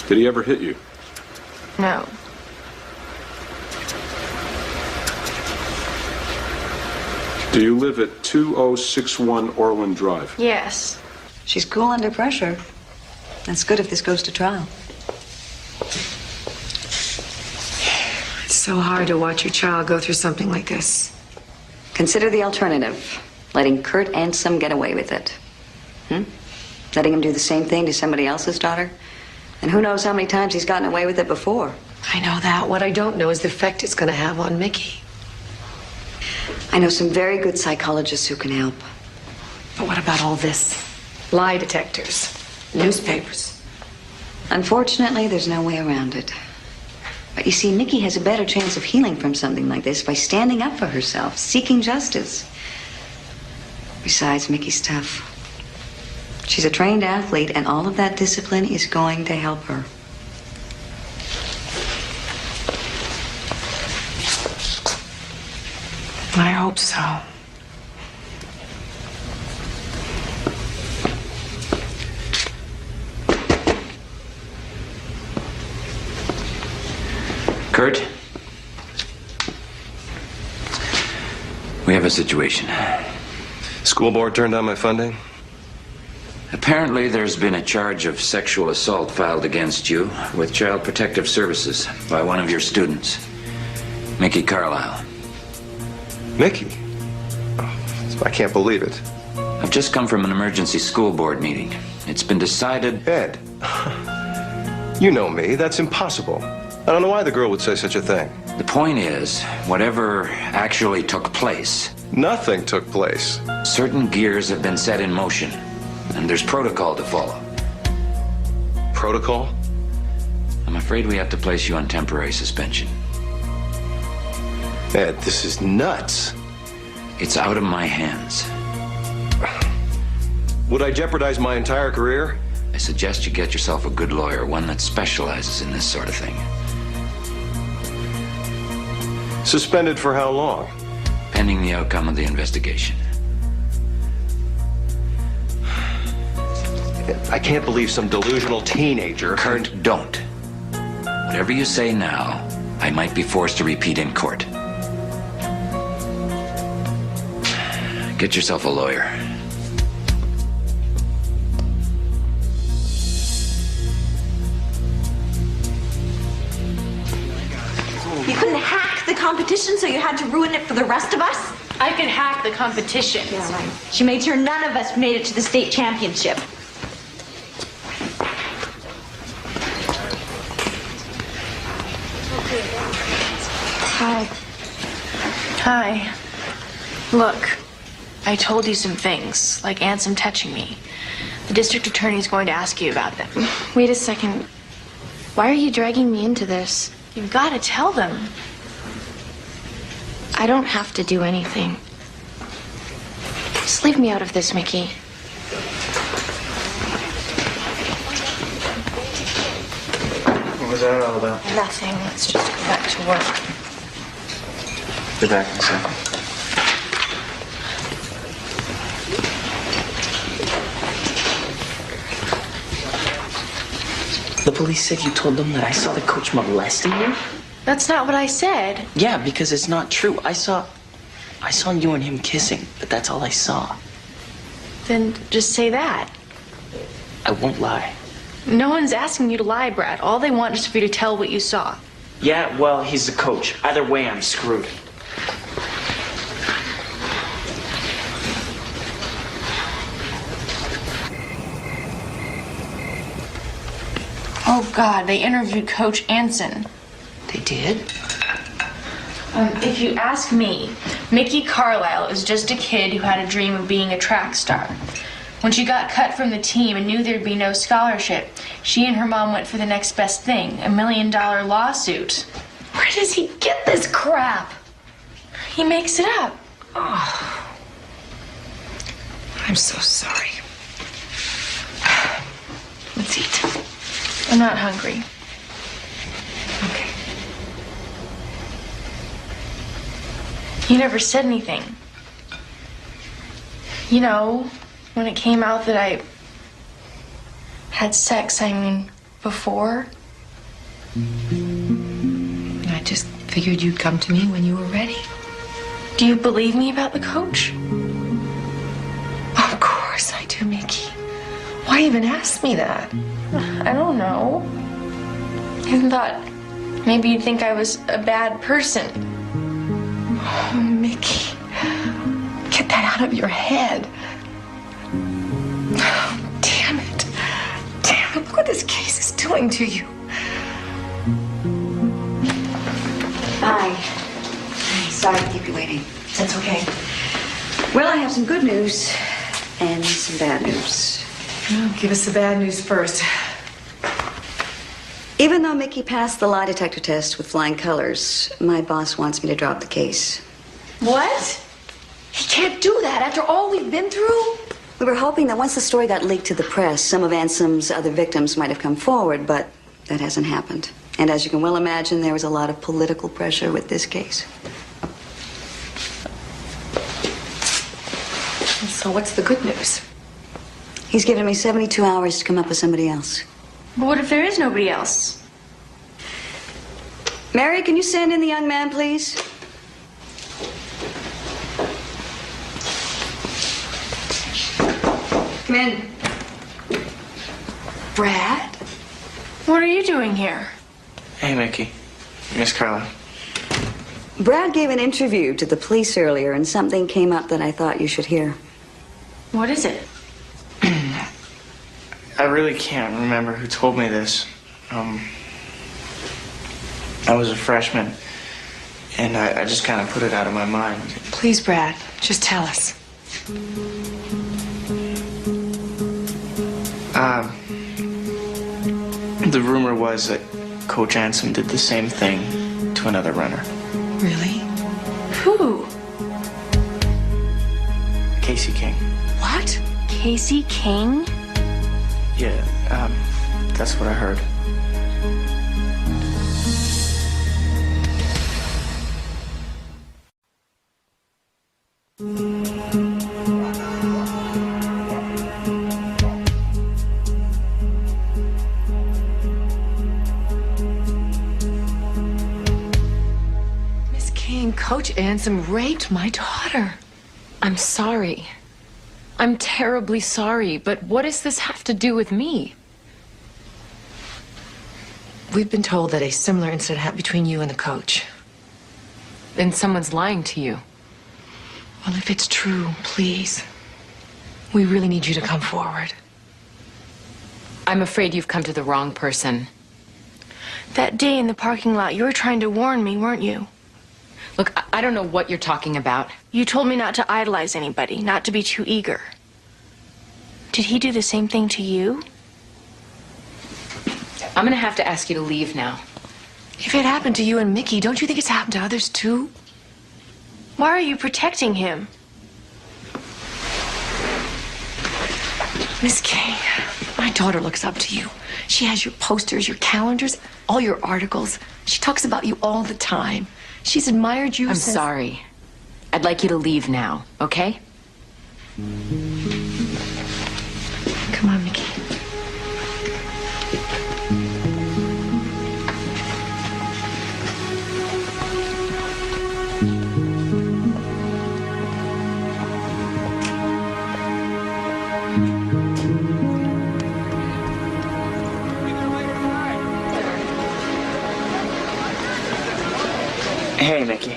Did he ever hit you? No. Do you live at 2061 Orland Drive? Yes. She's cool under pressure. That's good if this goes to trial. It's so hard to watch your child go through something like this. Consider the alternative. Letting Kurt Ansom get away with it. Letting him do the same thing to somebody else's daughter. And who knows how many times he's gotten away with it before. I know that. What I don't know is the effect it's going to have on Mickey. I know some very good psychologists who can help. But what about all this? Lie detectors, newspapers. Unfortunately, there's no way around it. But you see, Mickey has a better chance of healing from something like this by standing up for herself, seeking justice. Besides, Mickey's tough. She's a trained athlete, and all of that discipline is going to help her. I hope so. Kurt? We have a situation. School board turned down my funding? Apparently, there's been a charge of sexual assault filed against you with Child Protective Services by one of your students, Mickey Carlisle. Mickey? Oh, I can't believe it. I've just come from an emergency school board meeting. It's been decided... Ed, you know me. That's impossible. I don't know why the girl would say such a thing. The point is, whatever actually took place... Nothing took place. Certain gears have been set in motion, and there's protocol to follow. Protocol? I'm afraid we have to place you on temporary suspension. Ed, this is nuts. It's out of my hands. Would I jeopardize my entire career? I suggest you get yourself a good lawyer, one that specializes in this sort of thing. Suspended for how long? Pending the outcome of the investigation. I can't believe some delusional teenager... Kurt, don't. Whatever you say now, I might be forced to repeat in court. Get yourself a lawyer. You couldn't hack the competition, so you had to ruin it for the rest of us? I can hack the competition. Yeah, right. She made sure none of us made it to the state championship. Hi. Hi. Look, I told you some things, like Ansom touching me. The district attorney's going to ask you about them. Wait a second. Why are you dragging me into this? You've got to tell them. I don't have to do anything. Just leave me out of this, Mickey. What was that all about? Nothing. Let's just go back to work. Be back in a second. The police said you told them that I saw the coach molesting you? That's not what I said. Yeah, because it's not true. I saw you and him kissing, but that's all I saw. Then just say that. I won't lie. No one's asking you to lie, Brad. All they want is for you to tell what you saw. Yeah, well, he's the coach. Either way, I'm screwed. Oh, God, they interviewed Coach Anson. They did? If you ask me, Mickey Carlisle is just a kid who had a dream of being a track star. When she got cut from the team and knew there'd be no scholarship, she and her mom went for the next best thing, $1 million lawsuit. Where does he get this crap? He makes it up. Oh. I'm so sorry. Let's eat. I'm not hungry. Okay. You never said anything. You know, when it came out that I had sex, before. I just figured you'd come to me when you were ready. Do you believe me about the coach? Of course I do, Mickey. Why even ask me that? I don't know. I thought maybe you'd think I was a bad person. Oh, Mickey. Get that out of your head. Oh, damn it. Damn it. Look what this case is doing to you. Bye. Sorry to keep you waiting. That's okay. Well, I have some good news and some bad news. Oh, give us the bad news first. Even though Mickey passed the lie detector test with flying colors, my boss wants me to drop the case. What? He can't do that after all we've been through? We were hoping that once the story got leaked to the press, some of Ansom's other victims might have come forward, but that hasn't happened. And as you can well imagine, there was a lot of political pressure with this case. So what's the good news? He's given me 72 hours to come up with somebody else. But what if there is nobody else? Mary, can you send in the young man, please? Come in. Brad? What are you doing here? Hey, Mickey. Miss Carla. Brad gave an interview to the police earlier, and something came up that I thought you should hear. What is it? I really can't remember who told me this. I was a freshman, and I just kind of put it out of my mind. Please, Brad, just tell us. The rumor was that Coach Anson did the same thing to another runner. Really? Who? Casey King. What? Casey King? Yeah, that's what I heard. Miss King, Coach Anson raped my daughter. I'm sorry. I'm terribly sorry, but what does this have to do with me? We've been told that a similar incident happened between you and the coach. Then someone's lying to you. Well, if it's true, please. We really need you to come forward. I'm afraid you've come to the wrong person. That day in the parking lot, you were trying to warn me, weren't you? Look, I don't know what you're talking about. You told me not to idolize anybody, not to be too eager. Did he do the same thing to you? I'm gonna have to ask you to leave now. If it happened to you and Mickey, don't you think it's happened to others too? Why are you protecting him? Miss King, my daughter looks up to you. She has your posters, your calendars, all your articles. She talks about you all the time. She's admired you I'm since... sorry. I'd like you to leave now, okay? Come on, Mickey. Hey, Mickey.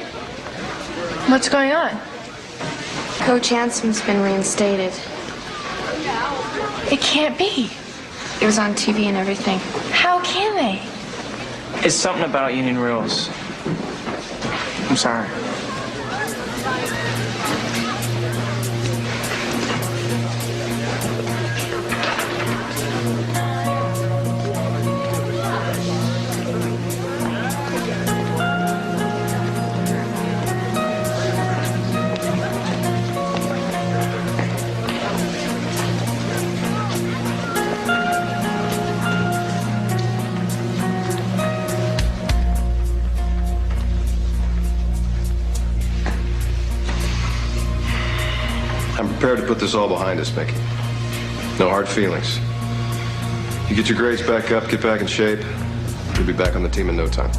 What's going on? Coach Anson's been reinstated. It can't be. It was on TV and everything. How? How can they? It's something about union rules. I'm sorry. I'm prepared to put this all behind us, Mickey. No hard feelings. You get your grades back up, get back in shape, you'll be back on the team in no time.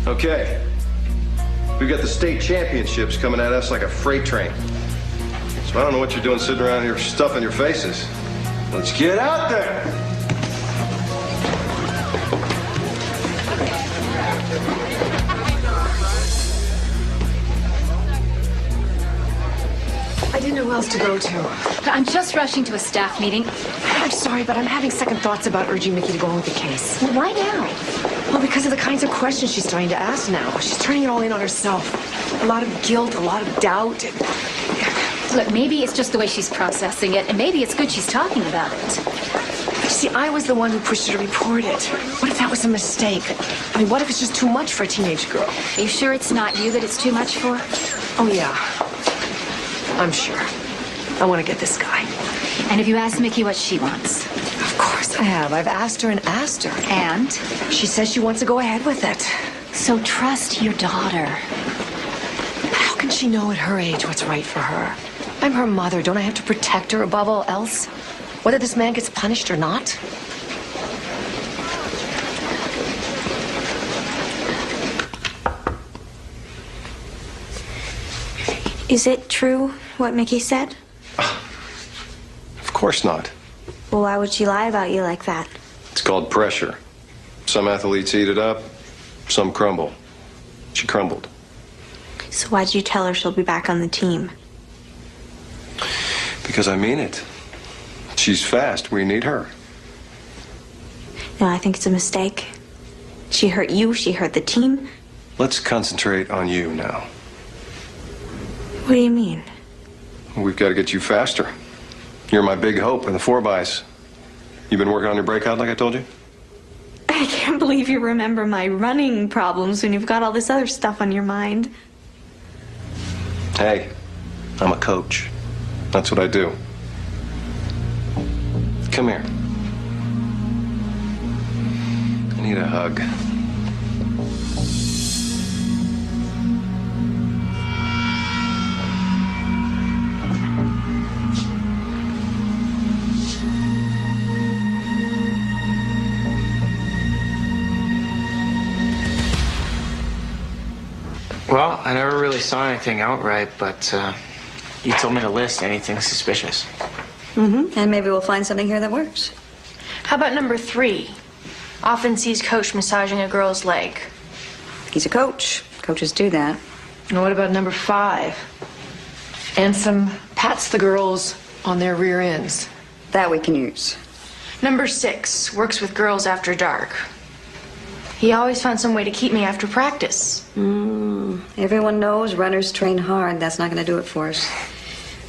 Okay. We've got the state championships coming at us like a freight train. So I don't know what you're doing sitting around here stuffing your faces. Let's get out there! I didn't know who else to go to. I'm just rushing to a staff meeting. I'm sorry, but I'm having second thoughts about urging Mickey to go on with the case. Well, why now? Well, because of the kinds of questions she's starting to ask now. She's turning it all in on herself. A lot of guilt, a lot of doubt. Look, maybe it's just the way she's processing it, and maybe it's good she's talking about it. You see, I was the one who pushed her to report it. What if that was a mistake? I mean, what if it's just too much for a teenage girl? Are you sure it's not you that it's too much for? Oh, yeah. I'm sure. I want to get this guy. And have you asked Mickey what she wants? Of course I have. I've asked her and asked her. And? She says she wants to go ahead with it. So trust your daughter. How can she know at her age what's right for her? I'm her mother. Don't I have to protect her above all else? Whether this man gets punished or not? Is it true what Mickey said? Of course not. Well, why would she lie about you like that? It's called pressure. Some athletes eat it up, some crumble. She crumbled. So why'd you tell her she'll be back on the team? Because I mean it. She's fast. We need her. No, I think it's a mistake. She hurt you, she hurt the team. Let's concentrate on you now. What do you mean? We've got to get you faster. You're my big hope in the 4-bys. You've been working on your breakout like I told you? I can't believe you remember my running problems when you've got all this other stuff on your mind. Hey, I'm a coach. That's what I do. Come here. I need a hug. Well, I never really saw anything outright, but you told me to list anything suspicious. And maybe we'll find something here that works. How about number 3? Often sees coach massaging a girl's leg. He's a coach. Coaches do that. And what about number 5? Ansem pats the girls on their rear ends. That we can use. Number 6, works with girls after dark. He always found some way to keep me after practice. Everyone knows runners train hard. That's not going to do it for us.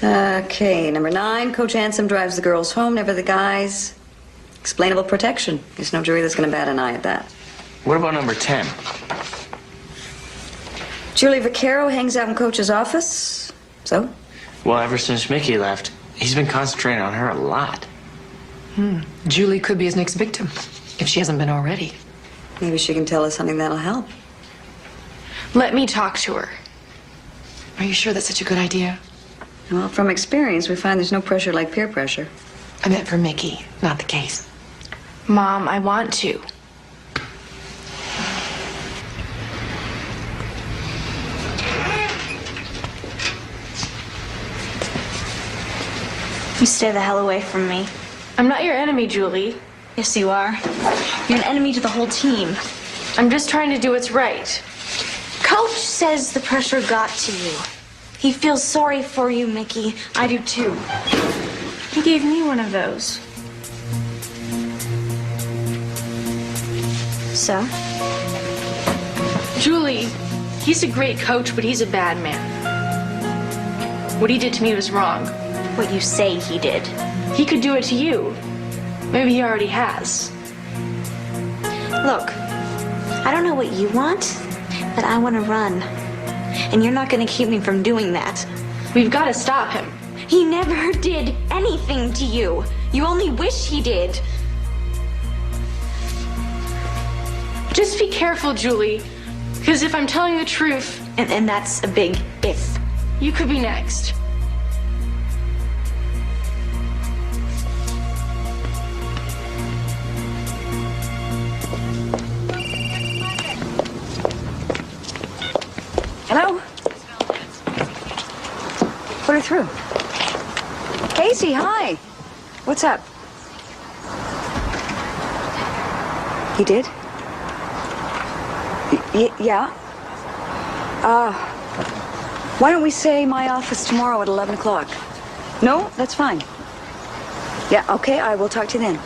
Okay, number 9, Coach Ansem drives the girls home, never the guys. Explainable protection. There's no jury that's going to bat an eye at that. What about number 10? Julie Vaccaro hangs out in Coach's office. So? Well, ever since Mickey left, he's been concentrating on her a lot. Julie could be his next victim, if she hasn't been already. Maybe she can tell us something that'll help. Let me talk to her. Are you sure that's such a good idea? Well, from experience, we find there's no pressure like peer pressure. I meant for Mickey, not the case. Mom, I want to. You stay the hell away from me. I'm not your enemy, Julie. Yes, you are. You're an enemy to the whole team. I'm just trying to do what's right. says the pressure got to you. He feels sorry for you, Mickey. I do too. He gave me one of those. So? Julie, he's a great coach, but he's a bad man. What he did to me was wrong. What you say he did. He could do it to you. Maybe he already has. Look, I don't know what you want, but I want to run. And you're not going to keep me from doing that. We've got to stop him. He never did anything to you. You only wish he did. Just be careful, Julie. Because if I'm telling the truth... And that's a big if. You could be next. Hello? Put her through. Casey, hi. What's up? He did? Yeah. Why don't we say my office tomorrow at 11 o'clock? No? That's fine. Yeah, okay, I will talk to you then.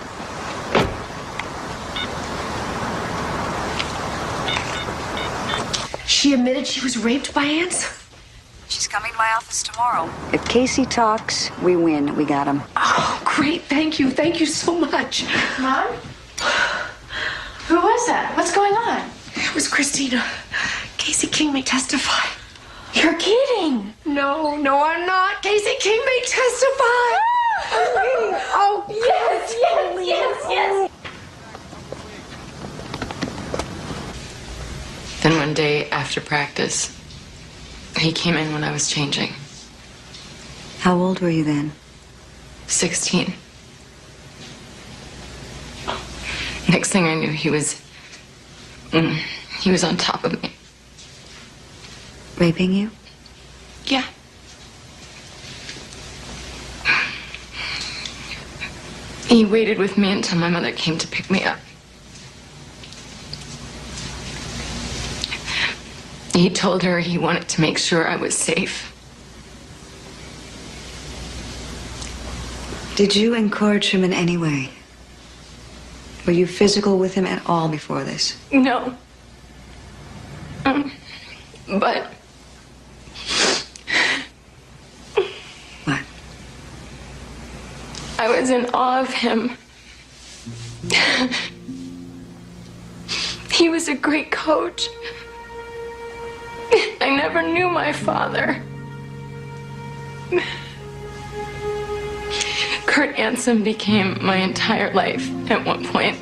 She admitted she was raped by ants? She's coming to my office tomorrow. If Casey talks, we win. We got him. Oh, great. Thank you. Thank you so much. Mom? Who was that? What's going on? It was Christina. Casey King may testify. You're kidding. No, I'm not. Casey King may testify. Oh, yes. Then one day after practice, he came in when I was changing. How old were you then? 16. Next thing I knew, he was on top of me. Raping you? Yeah. He waited with me until my mother came to pick me up. He told her he wanted to make sure I was safe. Did you encourage him in any way? Were you physical with him at all before this? No. But... What? I was in awe of him. He was a great coach. I never knew my father. Kurt Anson became my entire life at one point.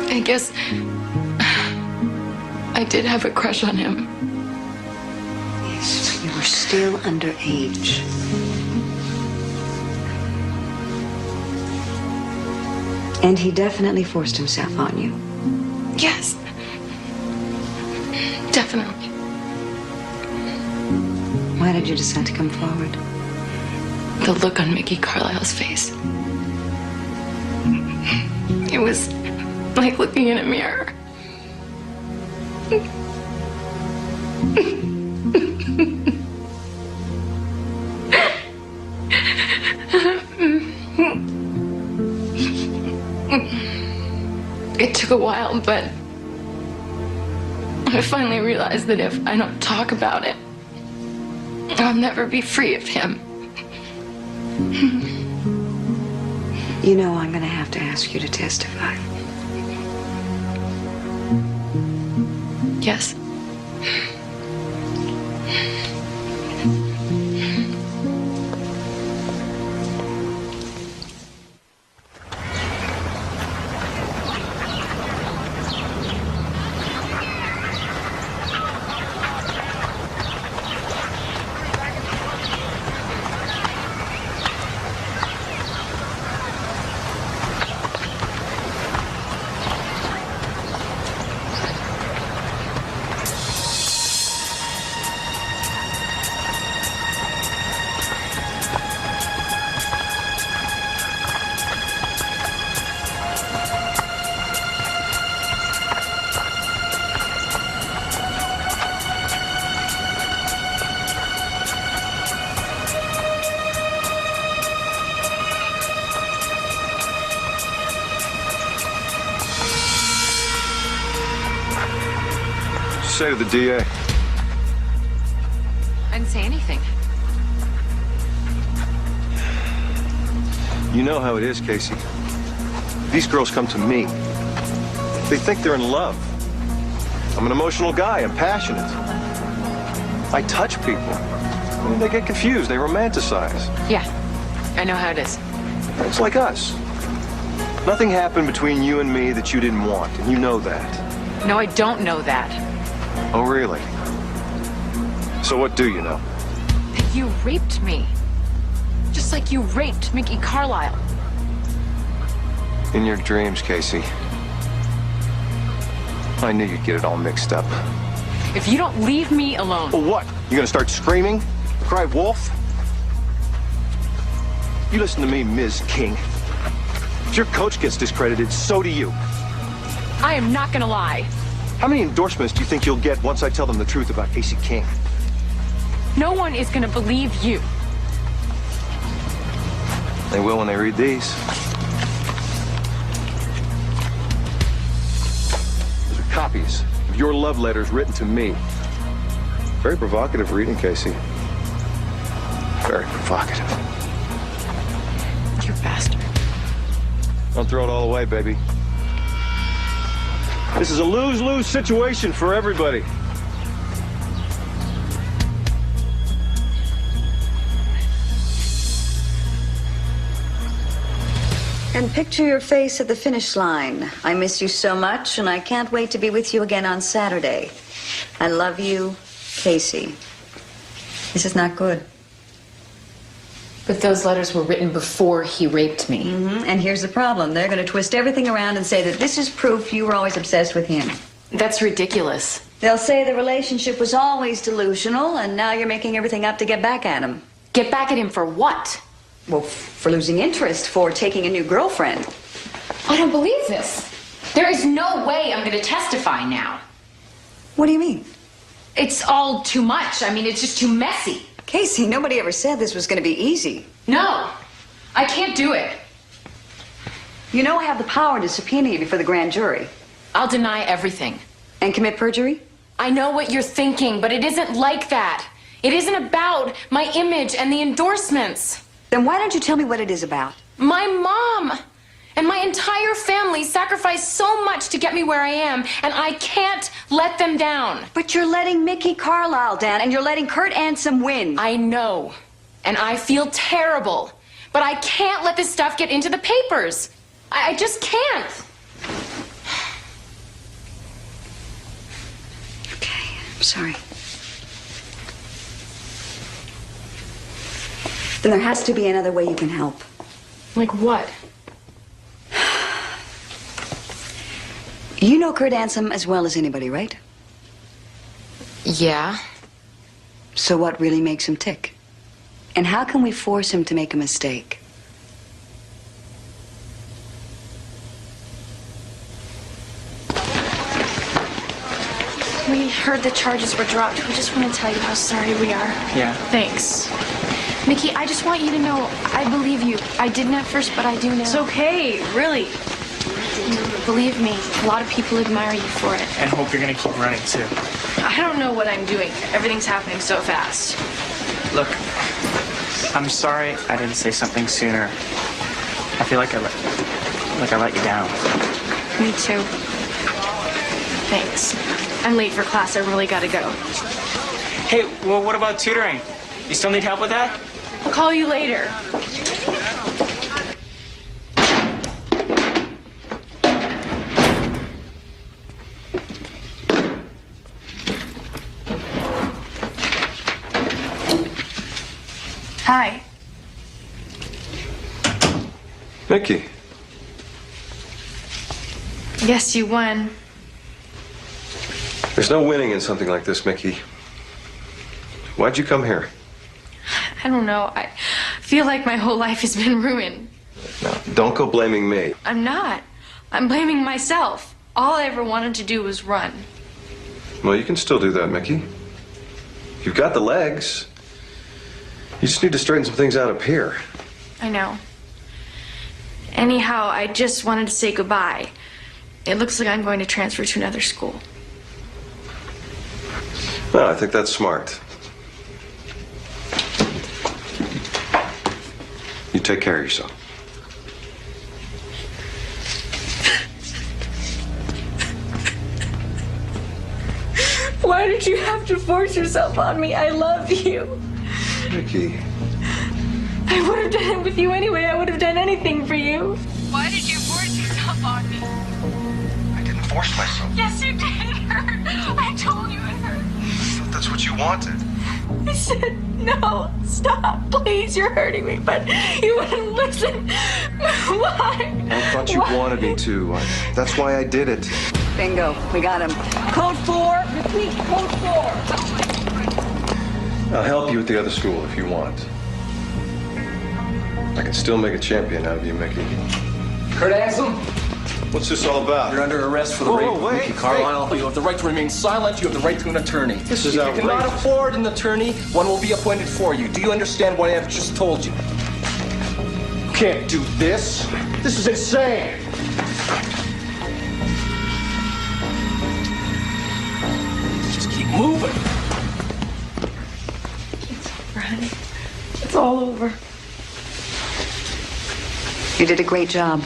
I guess I did have a crush on him. Yes, you were still underage. And he definitely forced himself on you. Yes. Definitely. Why did you decide to come forward? The look on Mickey Carlisle's face. It was like looking in a mirror. It took a while, but I finally realized that if I don't talk about it, I'll never be free of him. You know I'm going to have to ask you to testify. Yes. say to the DA? I didn't say anything. You know how it is, Casey. These girls come to me. They think they're in love. I'm an emotional guy. I'm passionate. I touch people. I mean, they get confused. They romanticize. Yeah, I know how it is. It's like us. Nothing happened between you and me that you didn't want, and you know that. No, I don't know that. Oh, really? So what do you know? That you raped me. Just like you raped Mickey Carlisle. In your dreams, Casey. I knew you'd get it all mixed up. If you don't leave me alone... Well, what? You gonna start screaming? Cry wolf? You listen to me, Ms. King. If your coach gets discredited, so do you. I am not gonna lie. How many endorsements do you think you'll get once I tell them the truth about Casey King? No one is gonna believe you. They will when they read these. Those are copies of your love letters written to me. Very provocative reading, Casey. Very provocative. You bastard. Don't throw it all away, baby. This is a lose-lose situation for everybody. And picture your face at the finish line. I miss you so much, and I can't wait to be with you again on Saturday. I love you, Casey. This is not good. But those letters were written before he raped me. And here's the problem. They're going to twist everything around and say that this is proof you were always obsessed with him. That's ridiculous. They'll say the relationship was always delusional, and now you're making everything up to get back at him. Get back at him for what? Well, for losing interest, for taking a new girlfriend. I don't believe this. There is no way I'm going to testify now. What do you mean? It's all too much. I mean, it's just too messy. Casey, nobody ever said this was going to be easy. No, I can't do it. You know I have the power to subpoena you before the grand jury. I'll deny everything. And commit perjury? I know what you're thinking, but it isn't like that. It isn't about my image and the endorsements. Then why don't you tell me what it is about? My mom and my entire family sacrificed so much to get me where I am, and I can't let them down. But you're letting Mickey Carlisle down, and you're letting Kurt Ansem win. I know, and I feel terrible, but I can't let this stuff get into the papers. I just can't. Okay, I'm sorry. Then there has to be another way you can help. Like what? You know Kurt Ansem as well as anybody, right? Yeah. So what really makes him tick? And how can we force him to make a mistake? We heard the charges were dropped. We just want to tell you how sorry we are. Yeah. Thanks. Mickey, I just want you to know I believe you. I didn't at first, but I do now. It's okay, really. Believe me, a lot of people admire you for it. And hope you're gonna keep running too. I don't know what I'm doing. Everything's happening so fast. Look, I'm sorry I didn't say something sooner. I feel like I let you down. Me too. Thanks. I'm late for class. I really gotta go. Hey, well, what about tutoring? You still need help with that? I'll call you later. Hi. Mickey. Yes, you won. There's no winning in something like this, Mickey. Why'd you come here? I don't know. I feel like my whole life has been ruined. No, don't go blaming me. I'm not. I'm blaming myself. All I ever wanted to do was run. Well, you can still do that, Mickey. You've got the legs. You just need to straighten some things out up here. I know. Anyhow, I just wanted to say goodbye. It looks like I'm going to transfer to another school. No, I think that's smart. You take care of yourself. Why did you have to force yourself on me? I love you. Mickey. I would have done it with you anyway. I would have done anything for you. Why did you force yourself on me? I didn't force myself. Yes, you did. It hurt. I told you it hurt. I thought that's what you wanted. I said, no, stop, please, you're hurting me. But you wouldn't listen. Why? I thought you wanted me to. That's why I did it. Bingo, we got him. Code 4, repeat, code 4. I'll help you at the other school if you want. I can still make a champion out of you, Mickey. Kurt Anson, What's this all about? you're under arrest for the Whoa, rape whoa, of wait, Mickey Carlisle. You have the right to remain silent. You have the right to an attorney. This is If you cannot outrageous. afford an attorney, one will be appointed for you. Do you understand what I have just told you? You can't do this. This is insane. Just keep moving. Honey, it's all over. You did a great job.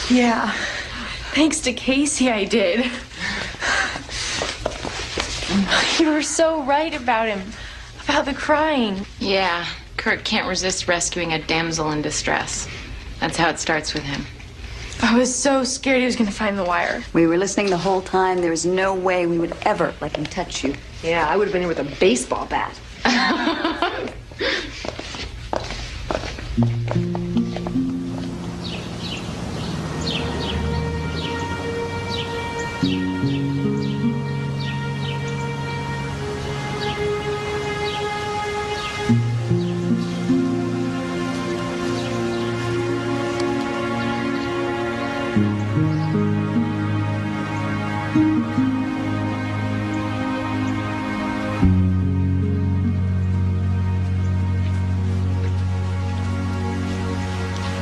Yeah. Thanks to Casey, I did. You were so right about him. About the crying. Yeah, Kurt can't resist rescuing a damsel in distress. That's how it starts with him. I was so scared he was going to find the wire. We were listening the whole time. There was no way we would ever let him touch you. Yeah, I would have been here with a baseball bat.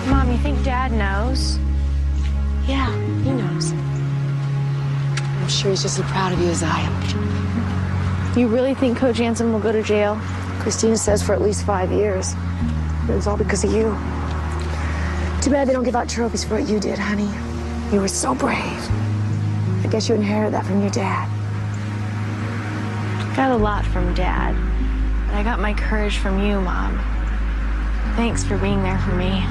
Mom, you think Dad knows? Yeah, he knows. I'm sure he's just as proud of you as I am. You really think Coach Anson will go to jail? Christina says for at least 5 years. It was all because of you. Too bad they don't give out trophies for what you did, honey. You were so brave. I guess you inherited that from your dad. Got a lot from Dad. But I got my courage from you, Mom. Thanks for being there for me.